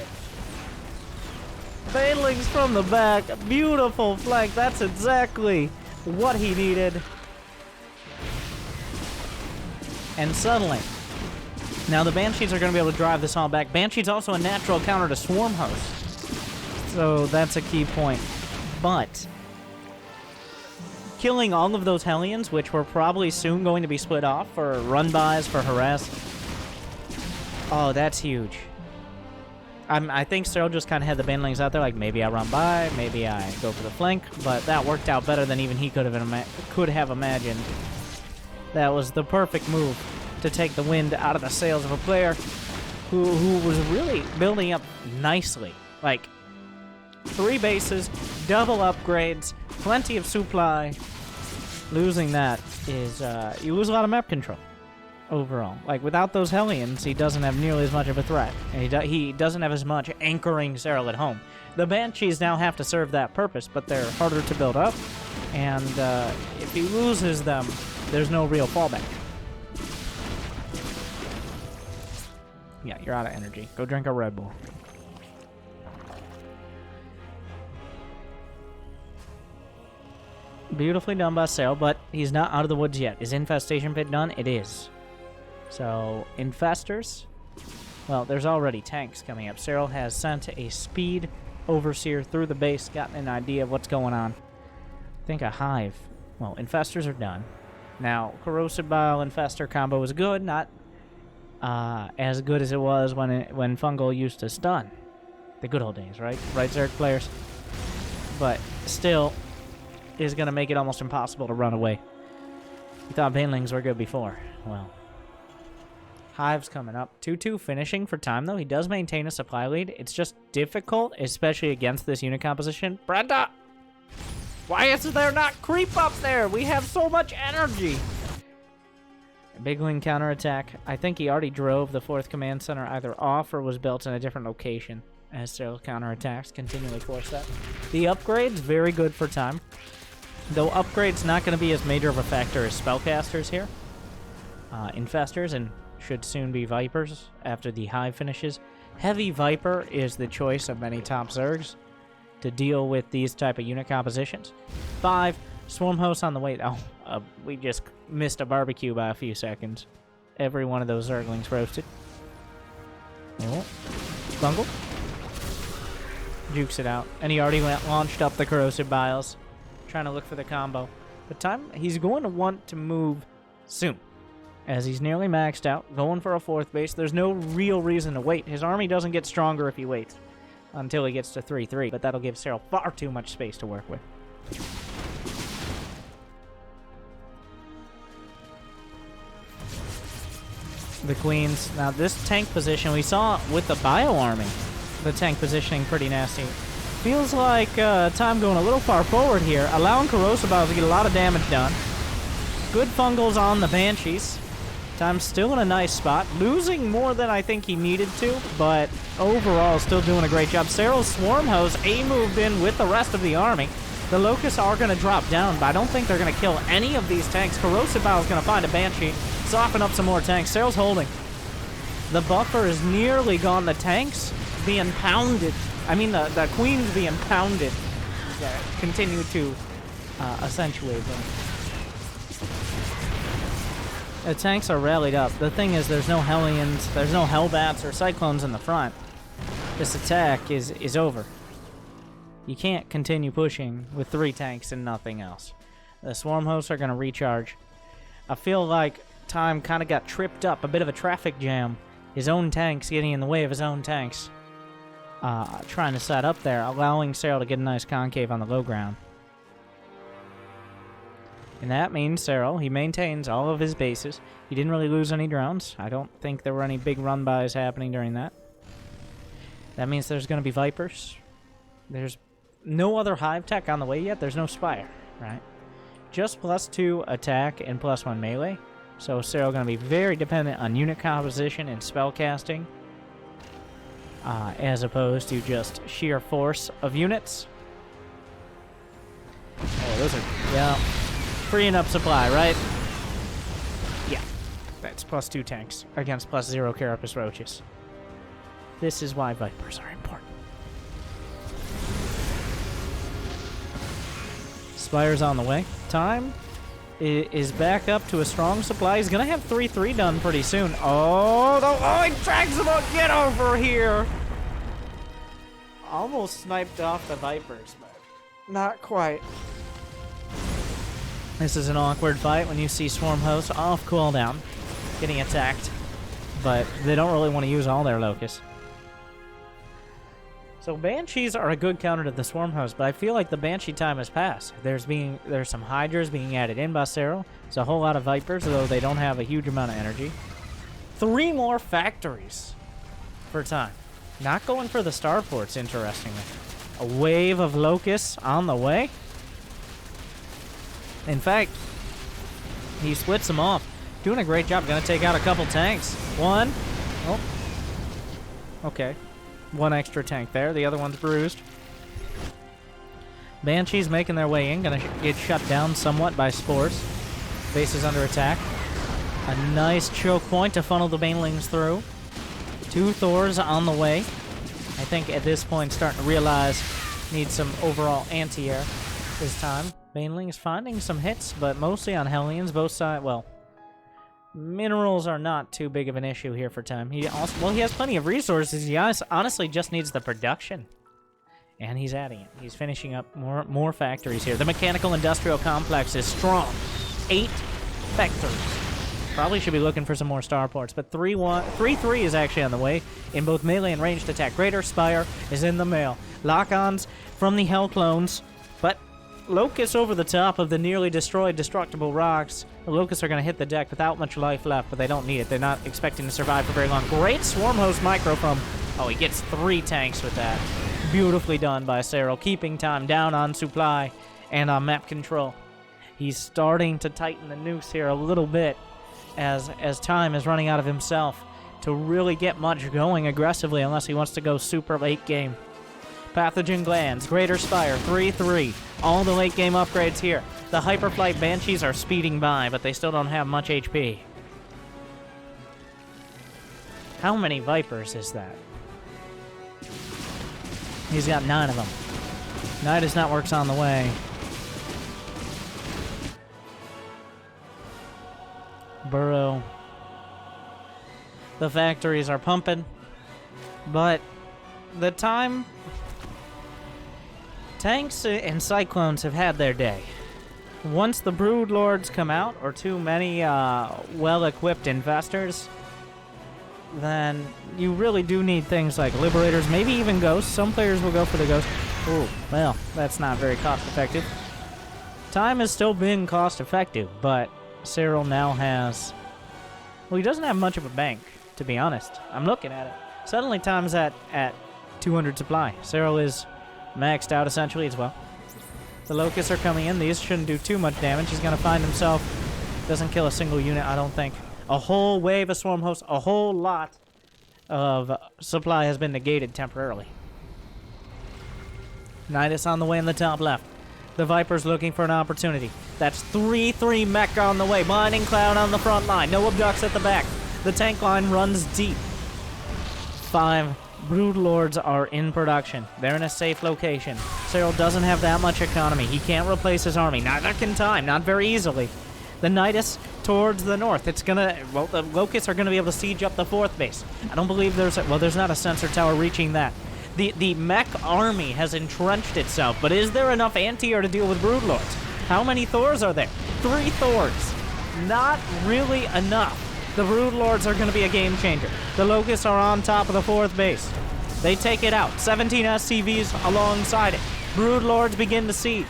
Banelings from the back. Beautiful flank. That's exactly what he needed. And suddenly, now the Banshees are going to be able to drive this all back. Banshee's also a natural counter to Swarm Host. So that's a key point. But killing all of those Hellions, which were probably soon going to be split off for run-bys, for harass. Oh, that's huge. I think Serral just kind of had the Banelings out there, like maybe I run by, maybe I go for the flank, but that worked out better than even he could have imagined. That was the perfect move to take the wind out of the sails of a player who was really building up nicely. Like, 3 bases, double upgrades, plenty of supply. Losing that is, you lose a lot of map control. Overall, like without those Hellions, he doesn't have nearly as much of a threat, and he doesn't have as much anchoring Serral at home. The Banshees now have to serve that purpose, but they're harder to build up, and if he loses them, there's no real fallback. Yeah, you're out of energy. Go drink a Red Bull. Beautifully done by Serral, but he's not out of the woods yet. Is Infestation Pit done? It is. So, Infestors. Well, there's already tanks coming up. Serral has sent a Speed Overseer through the base, gotten an idea of what's going on. I think a Hive. Well, Infestors are done. Now, Corrosive Bile Infestor combo is good, not as good as it was when Fungal used to stun. The good old days, right? Right, Zerg players? But still, is going to make it almost impossible to run away. You thought Banelings were good before. Well, Hive's coming up. 2-2 finishing for time, though. He does maintain a supply lead. It's just difficult, especially against this unit composition. Brenda! Why is there not creep up there? We have so much energy! Big Wing counterattack. I think he already drove the 4th Command Center either off or was built in a different location, as Serral counterattacks continually force that. The upgrade's very good for time, though upgrade's not going to be as major of a factor as spellcasters here. Infestors and should soon be Vipers after the Hive finishes. Heavy Viper is the choice of many top Zergs to deal with these type of unit compositions. 5, Swarm Host on the way. Oh, we just missed a barbecue by a few seconds. Every one of those Zerglings roasted. Oh, Bungle. Jukes it out. And he already launched up the Corrosive Biles, trying to look for the combo. But time, he's going to want to move soon, as he's nearly maxed out, going for a 4th base. There's no real reason to wait. His army doesn't get stronger if he waits until he gets to 3-3, but that'll give Serral far too much space to work with. The Queens. Now, this tank position, we saw with the Bio Army, the tank positioning pretty nasty. Feels like time going a little far forward here, allowing Corrosive Biles to get a lot of damage done. Good Fungals on the Banshees. Time's still in a nice spot, losing more than I think he needed to, but overall still doing a great job. Serral's Swarm Hose A-moved in with the rest of the army. The Locusts are going to drop down, but I don't think they're going to kill any of these tanks. Corrosive Bile is going to find a Banshee, soften up some more tanks. Serral's holding. The buffer is nearly gone. The tanks being pounded. I mean, the Queens being pounded. Continue to accentuate them. The tanks are rallied up. The thing is, there's no Hellions, there's no Hellbats or Cyclones in the front. This attack is over. You can't continue pushing with 3 tanks and nothing else. The Swarm Hosts are going to recharge. I feel like time kind of got tripped up, a bit of a traffic jam. His own tanks getting in the way of his own tanks. Trying to set up there, allowing Serral to get a nice concave on the low ground. And that means Serral, he maintains all of his bases. He didn't really lose any drones. I don't think there were any big run-bys happening during that. That means there's going to be Vipers. There's no other Hive tech on the way yet. There's no Spire, right? Just +2 attack and +1 melee. So Serral going to be very dependent on unit composition and spellcasting, as opposed to just sheer force of units. Oh, those are, yeah, freeing up supply, right? Yeah, that's +2 tanks against +0 Carapace Roaches. This is why Vipers are important. Spire's on the way. Time is back up to a strong supply. He's going to have 3-3 done pretty soon. Oh, he drags him out. Get over here. Almost sniped off the Vipers, but not quite. This is an awkward fight when you see Swarm Hosts off cooldown getting attacked, but they don't really want to use all their Locusts. So Banshees are a good counter to the Swarm Host, but I feel like the Banshee time has passed. There's some Hydras being added in by Serral. There's a whole lot of Vipers, though they don't have a huge amount of energy. 3 more factories for time. Not going for the starports, interestingly. A wave of Locusts on the way. In fact, he splits them off. Doing a great job. Gonna take out a couple tanks. 1. Oh. Okay. 1 extra tank there. The other one's bruised. Banshees making their way in, gonna get shut down somewhat by Spores. Base is under attack. A nice choke point to funnel the Banelings through. 2 Thors on the way. I think at this point starting to realize need some overall anti-air this time. Banelings finding some hits, but mostly on Hellions, both sides. Well, minerals are not too big of an issue here for time. He has plenty of resources. He honestly just needs the production. And he's adding it. He's finishing up more factories here. The mechanical industrial complex is strong. 8 factories. Probably should be looking for some more starports, but 3-3 is actually on the way in both melee and ranged attack. Greater Spire is in the mail. Lock-ons from the Hell Clones, but Locusts over the top of the nearly destroyed destructible rocks. The Locusts are going to hit the deck without much life left, but they don't need it. They're not expecting to survive for very long. Great Swarm Host micro from... Oh, he gets 3 tanks with that. Beautifully done by Serral, keeping time down on supply and on map control. He's starting to tighten the noose here a little bit as time is running out of himself to really get much going aggressively unless he wants to go super late game. Pathogen Glands, Greater Spire, 3-3. All the late game upgrades here. The Hyperflight Banshees are speeding by, but they still don't have much HP. How many Vipers is that? He's got 9 of them. Nidus Network's on the way. Burrow. The factories are pumping, but the time... Tanks and Cyclones have had their day. Once the Brood Lords come out, or too many well-equipped investors, then you really do need things like Liberators, maybe even Ghosts. Some players will go for the Ghost. Ooh, well, that's not very cost-effective. Time is still being cost-effective, but Serral now has... Well, he doesn't have much of a bank, to be honest. I'm looking at it. Suddenly Time's at 200 supply. Serral is maxed out, essentially, as well. The Locusts are coming in. These shouldn't do too much damage. He's going to find himself... Doesn't kill a single unit, I don't think. A whole wave of Swarm Hosts, a whole lot of supply has been negated temporarily. Nidus on the way in the top left. The Viper's looking for an opportunity. That's 3-3 mech on the way. Mining Cloud on the front line. No abducts at the back. The tank line runs deep. 5 Brood Lords are in production. They're in a safe location. Serral doesn't have that much economy. He can't replace his army. Neither can Time. Not very easily. The Nidus towards the north. It's gonna... Well, the Locusts are gonna be able to siege up the 4th base. I don't believe there's... Well, there's not a sensor tower reaching that. The mech army has entrenched itself, but is there enough anti-air to deal with Brood Lords? How many Thors are there? 3 Thors. Not really enough. The Brood Lords are going to be a game changer. The Locusts are on top of the 4th base. They take it out. 17 SCVs alongside it. Brood Lords begin to siege.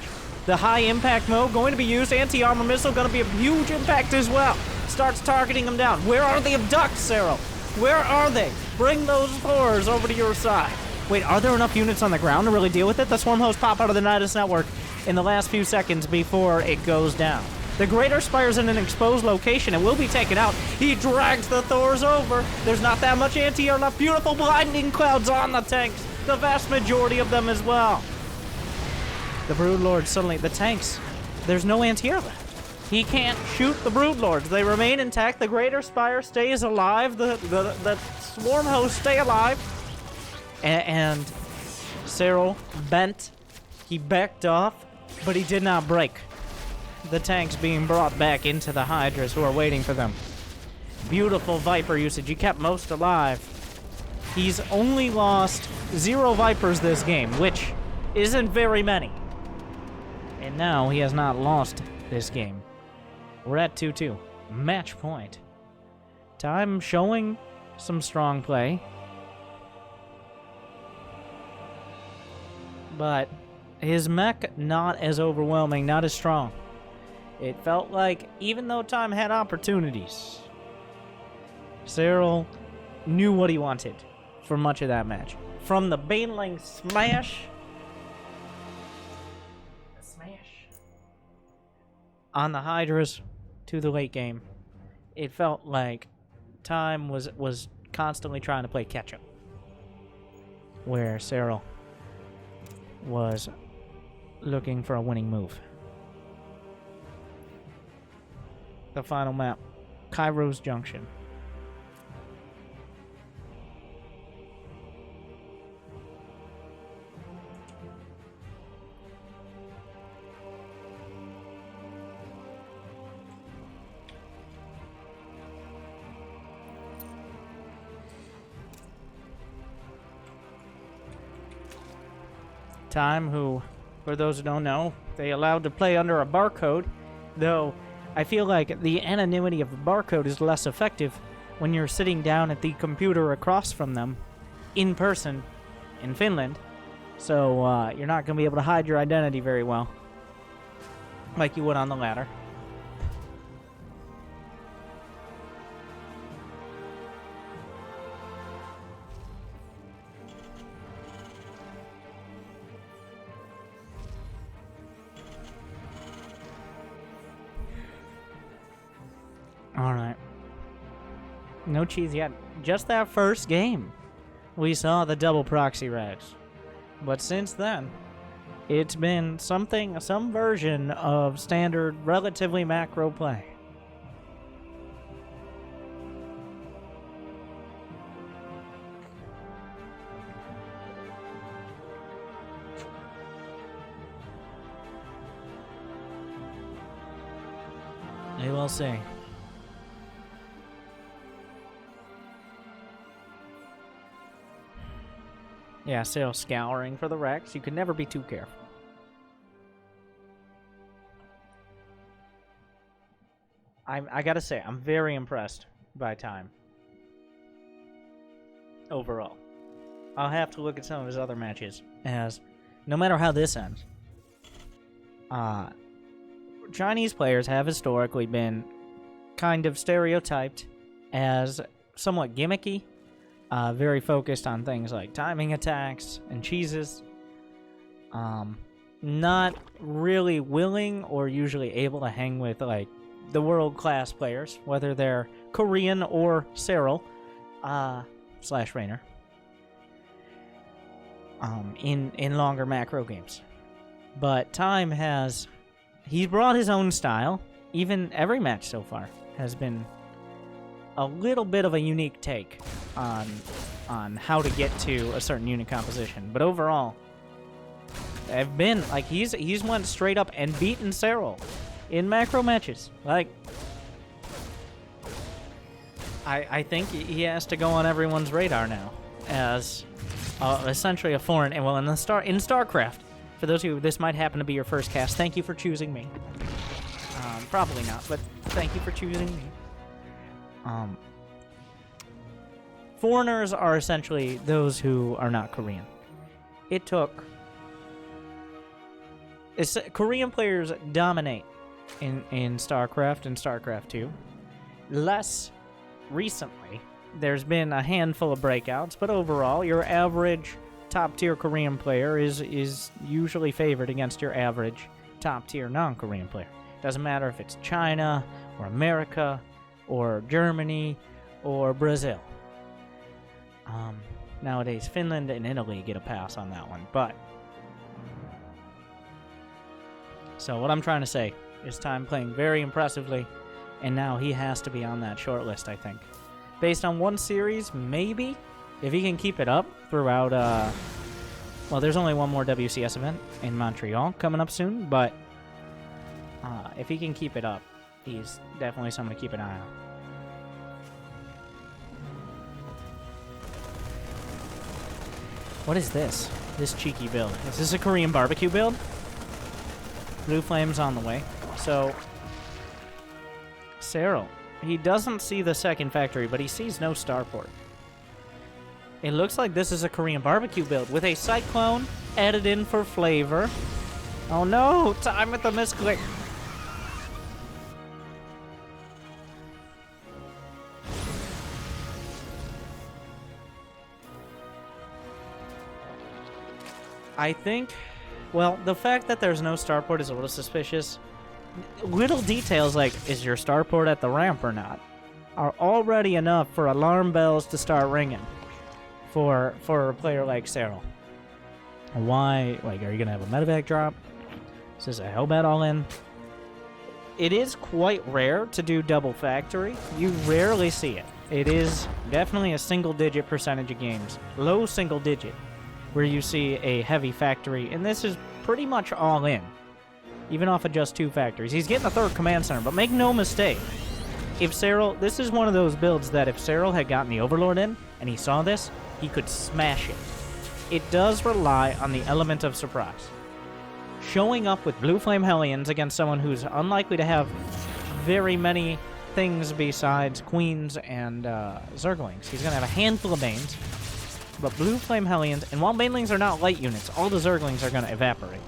The high impact mode going to be used. Anti-armor missile going to be a huge impact as well. Starts targeting them down. Where are the abducts, Serral? Where are they? Bring those Thors over to your side. Wait, are there enough units on the ground to really deal with it? The Swarm Hosts pop out of the Nidus Network in the last few seconds before it goes down. The Greater Spire's in an exposed location and will be taken out. He drags the Thors over. There's not that much anti-air left. Beautiful blinding clouds on the tanks. The vast majority of them as well. The Brood Lords suddenly... The tanks, there's no anti-air left. He can't shoot the Brood Lords. They remain intact. The Greater Spire stays alive. The Swarm Hosts stay alive. And Serral bent. He backed off, but he did not break. The tanks being brought back into the Hydras who are waiting for them. Beautiful Viper usage. He kept most alive. He's only lost 0 Vipers this game, which isn't very many. And now he has not lost this game. We're at 2-2. Match point. Time showing some strong play. But his mech not as overwhelming, not as strong. It felt like, even though Time had opportunities, Serral knew what he wanted for much of that match. From the Baneling smash on the Hydras to the late game, it felt like Time was constantly trying to play catch-up. Where Serral was looking for a winning move. The final map, Cairo's Junction. Time, who, for those who don't know, they allowed to play under a barcode, though I feel like the anonymity of a barcode is less effective when you're sitting down at the computer across from them in person in Finland, so you're not going to be able to hide your identity very well like you would on the ladder. Alright. No cheese yet. Just that first game, we saw the double proxy rags. But since then, it's been some version of standard, relatively macro play. We will see. Yeah, still scouring for the wrecks. You can never be too careful. I gotta say, I'm very impressed by Time. Overall. I'll have to look at some of his other matches, as no matter how this ends, Chinese players have historically been kind of stereotyped as somewhat gimmicky. Very focused on things like timing attacks and cheeses. Not really willing or usually able to hang with like the world-class players, whether they're Korean or Serral / Rainer. In longer macro games. But Time he's brought his own style. Even every match so far has been a little bit of a unique take on how to get to a certain unit composition. But overall, I've been like he's went straight up and beaten Serral in macro matches. Like I think he has to go on everyone's radar now as essentially a foreign. And well, in Starcraft, for those of you, this might happen to be your first cast. Thank you for choosing me. Probably not, but thank you for choosing me. Foreigners are essentially those who are not Korean. It took... Korean players dominate in StarCraft and StarCraft 2. Less recently, there's been a handful of breakouts, but overall, your average top-tier Korean player is usually favored against your average top-tier non-Korean player. Doesn't matter if it's China, or America, or Germany, or Brazil. Nowadays, Finland and Italy get a pass on that one, but... So what I'm trying to say is Time playing very impressively, and now he has to be on that short list, I think. Based on one series, maybe, if he can keep it up throughout, well, there's only one more WCS event in Montreal coming up soon, but if he can keep it up, he's definitely someone to keep an eye on. What is this? This cheeky build. Is this a Korean barbecue build? Blue Flame's on the way. So, Serral, he doesn't see the second factory, but he sees no starport. It looks like this is a Korean barbecue build with a Cyclone added in for flavor. Oh no! Time with the misclick. I think, well, the fact that there's no starport is a little suspicious. Little details like, is your starport at the ramp or not, are already enough for alarm bells to start ringing for a player like Serral. Why, like, are you going to have a medevac drop? This is a Hellbat all-in. It is quite rare to do double factory. You rarely see it. It is definitely a single-digit percentage of games, low single-digit, where you see a heavy factory, and this is pretty much all in, even off of just 2 factories. He's getting a 3rd command center, but make no mistake, if Serral, this is one of those builds that if Serral had gotten the Overlord in, and he saw this, he could smash it. It does rely on the element of surprise. Showing up with Blue Flame Hellions against someone who's unlikely to have very many things besides Queens and Zerglings. He's going to have a handful of Banes, but Blue Flame Hellions, and while Banelings are not light units, all the Zerglings are going to evaporate.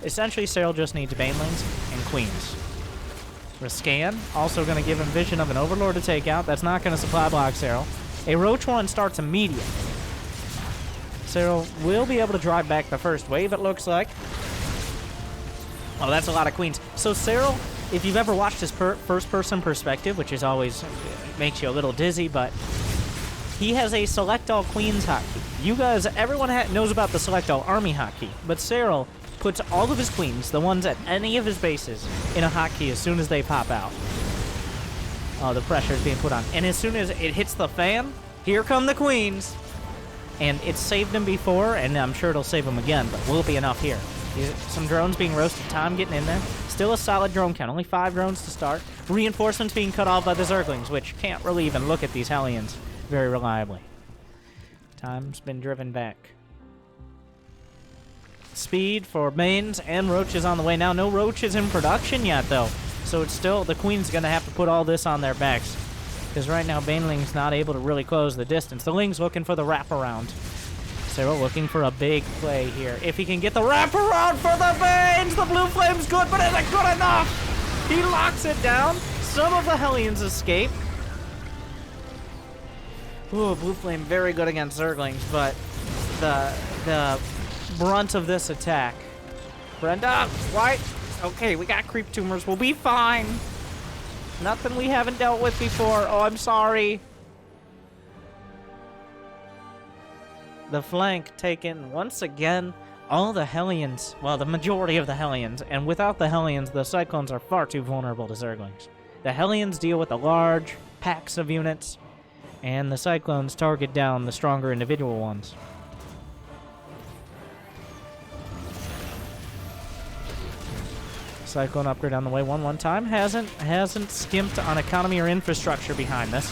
Essentially, Serral just needs Banelings and Queens. Riscan, also going to give him Vision of an Overlord to take out. That's not going to supply block Serral. A Roach one starts immediately. Serral will be able to drive back the first wave, it looks like. Oh, that's a lot of Queens. So Serral, if you've ever watched his first-person perspective, which is always makes you a little dizzy, but he has a Select All Queens hotkey. You guys, everyone knows about the Select All Army hotkey, but Serral puts all of his Queens, the ones at any of his bases, in a hotkey as soon as they pop out. Oh, the pressure is being put on. And as soon as it hits the fan, here come the Queens. And it's saved him before, and I'm sure it'll save him again, but will it be enough here? Some drones being roasted, time getting in there. Still a solid drone count, only 5 drones to start. Reinforcements being cut off by the Zerglings, which can't really even look at these Hellions very reliably. Time's been driven back. Speed for Banes and Roaches on the way now. No Roaches in production yet, though. So it's still, the Queen's going to have to put all this on their backs. Because right now, Baneling's not able to really close the distance. The Ling's looking for the wraparound. Serral looking for a big play here. If he can get the wraparound for the Banes, the Blue Flame's good, but is it good enough? He locks it down. Some of the Hellions escape. Ooh, Blue Flame very good against Zerglings, but the brunt of this attack. Brenda, right? Okay, we got creep tumors. We'll be fine. Nothing we haven't dealt with before. Oh, I'm sorry. The flank taken once again. All the Hellions, well, the majority of the Hellions, and without the Hellions, the Cyclones are far too vulnerable to Zerglings. The Hellions deal with the large packs of units, and the Cyclones target down the stronger individual ones. Cyclone upgrade on the way one time. Hasn't skimped on economy or infrastructure behind this.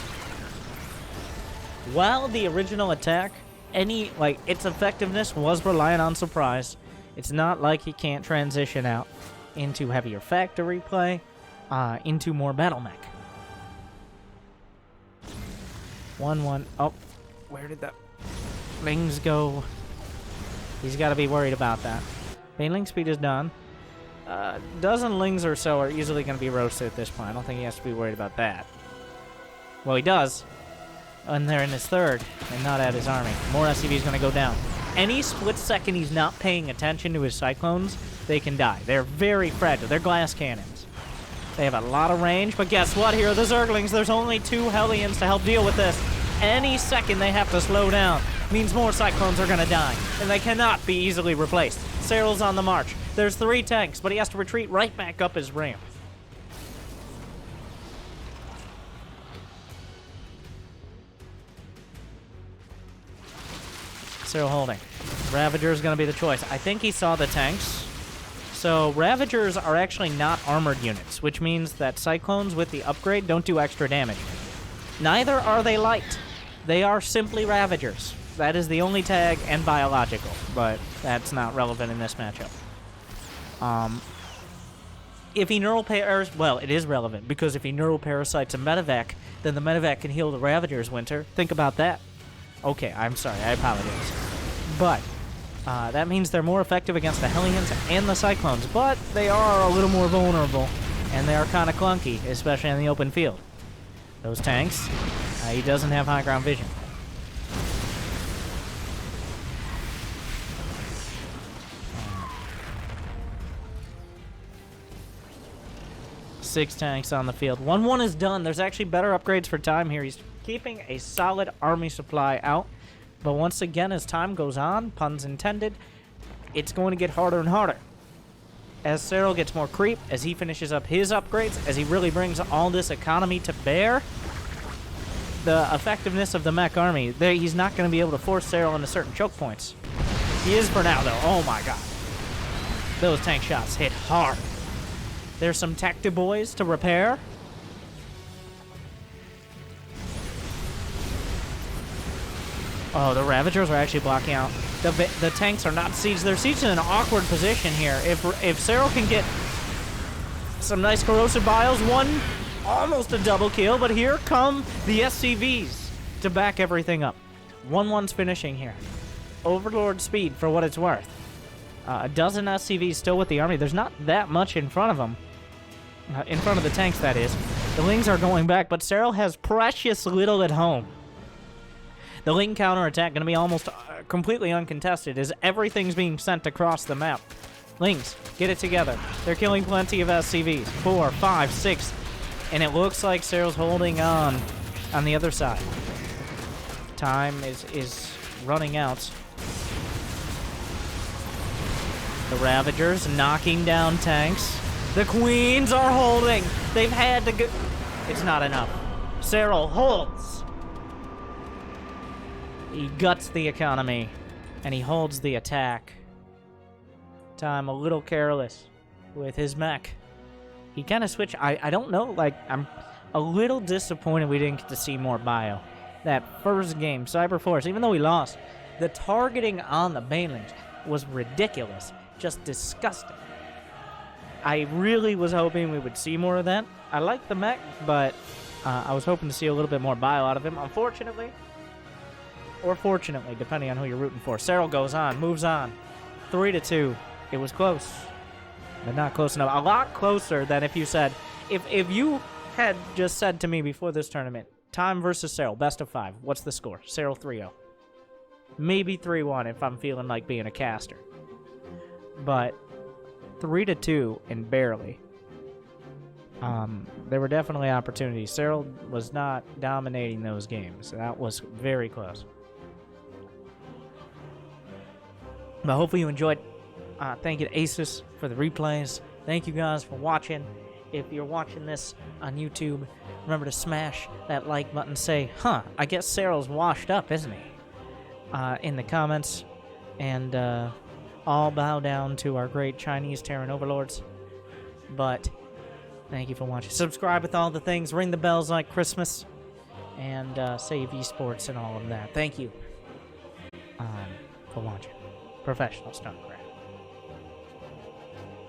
While the original attack, its effectiveness was reliant on surprise, it's not like he can't transition out into heavier factory play, into more battle mech. 1-1. Oh, where did that Lings go? He's got to be worried about that. Baneling speed is done. Dozen Lings or so are easily going to be roasted at this point. I don't think he has to be worried about that. Well, he does. And they're in his 3rd, and not at his army. More SCV is going to go down. Any split second he's not paying attention to his Cyclones, they can die. They're very fragile. They're glass cannons. They have a lot of range, but guess what? Here are the Zerglings. There's only 2 Hellions to help deal with this. Any second they have to slow down means more Cyclones are going to die, and they cannot be easily replaced. Serral's on the march. There's 3 tanks, but he has to retreat right back up his ramp. Serral holding. Ravager's going to be the choice. I think he saw the tanks. So Ravagers are actually not armored units, which means that Cyclones with the upgrade don't do extra damage. Neither are they light. They are simply Ravagers. That is the only tag, and biological, but that's not relevant in this matchup. If he neural pairs, well, it is relevant, because if he neural parasites a medevac, then the medevac can heal the Ravagers, Winter. Think about that. Okay, I'm sorry, I apologize. But that means they're more effective against the Hellions and the Cyclones, but they are a little more vulnerable, and they are kind of clunky, especially in the open field. Those tanks, he doesn't have high ground vision. Six tanks on the field. 1-1 is done. There's actually better upgrades for time here. He's keeping a solid army supply out. But once again, as time goes on, puns intended, it's going to get harder and harder. as Serral gets more creep, as he finishes up his upgrades, as he really brings all this economy to bear, the effectiveness of the mech army, he's not going to be able to force Serral into certain choke points. He is for now, though. Oh my god. Those tank shots hit hard. There's some Tacti boys to repair. Oh, the Ravagers are actually blocking out. The tanks are not sieged. They're sieged in an awkward position here. If Serral can get some nice corrosive bios, one almost a double kill, but here come the SCVs to back everything up. 1-1's finishing here. Overlord speed for what it's worth. A dozen SCVs still with the army. There's not that much in front of them. In front of the tanks, that is. The Lings are going back, but Serral has precious little at home. The Ling counterattack going to be almost completely uncontested as everything's being sent across the map. Lings, get it together. They're killing plenty of SCVs. 4, 5, 6. And it looks like Serral's holding on the other side. Time is running out. The Ravagers knocking down tanks. The Queens are holding. They've had to go. It's not enough. Serral holds. He guts the economy, and he holds the attack. Time a little careless with his mech. He kind of switched. I don't know, like, I'm a little disappointed we didn't get to see more bio. That first game, Cyber Force, even though we lost, the targeting on the Banelings was ridiculous. Just disgusting. I really was hoping we would see more of that. I like the mech, but I was hoping to see a little bit more bio out of him. Unfortunately, or fortunately, depending on who you're rooting for, Serral goes on, moves on. 3-2. It was close, but not close enough. A lot closer than if you said, if you had just said to me before this tournament, Time versus Serral, best of 5. What's the score? Serral 3-0. Maybe 3-1 if I'm feeling like being a caster. But 3-2 and barely. There were definitely opportunities. Serral was not dominating those games. That was very close. But hopefully you enjoyed. Thank you to Asus for the replays. Thank you guys for watching. If you're watching this on YouTube, remember to smash that like button. Say, I guess Serral's washed up, isn't he? In the comments. And all bow down to our great Chinese Terran overlords. But thank you for watching. Subscribe with all the things. Ring the bells like Christmas. And save esports and all of that. Thank you for watching. Professional Starcraft.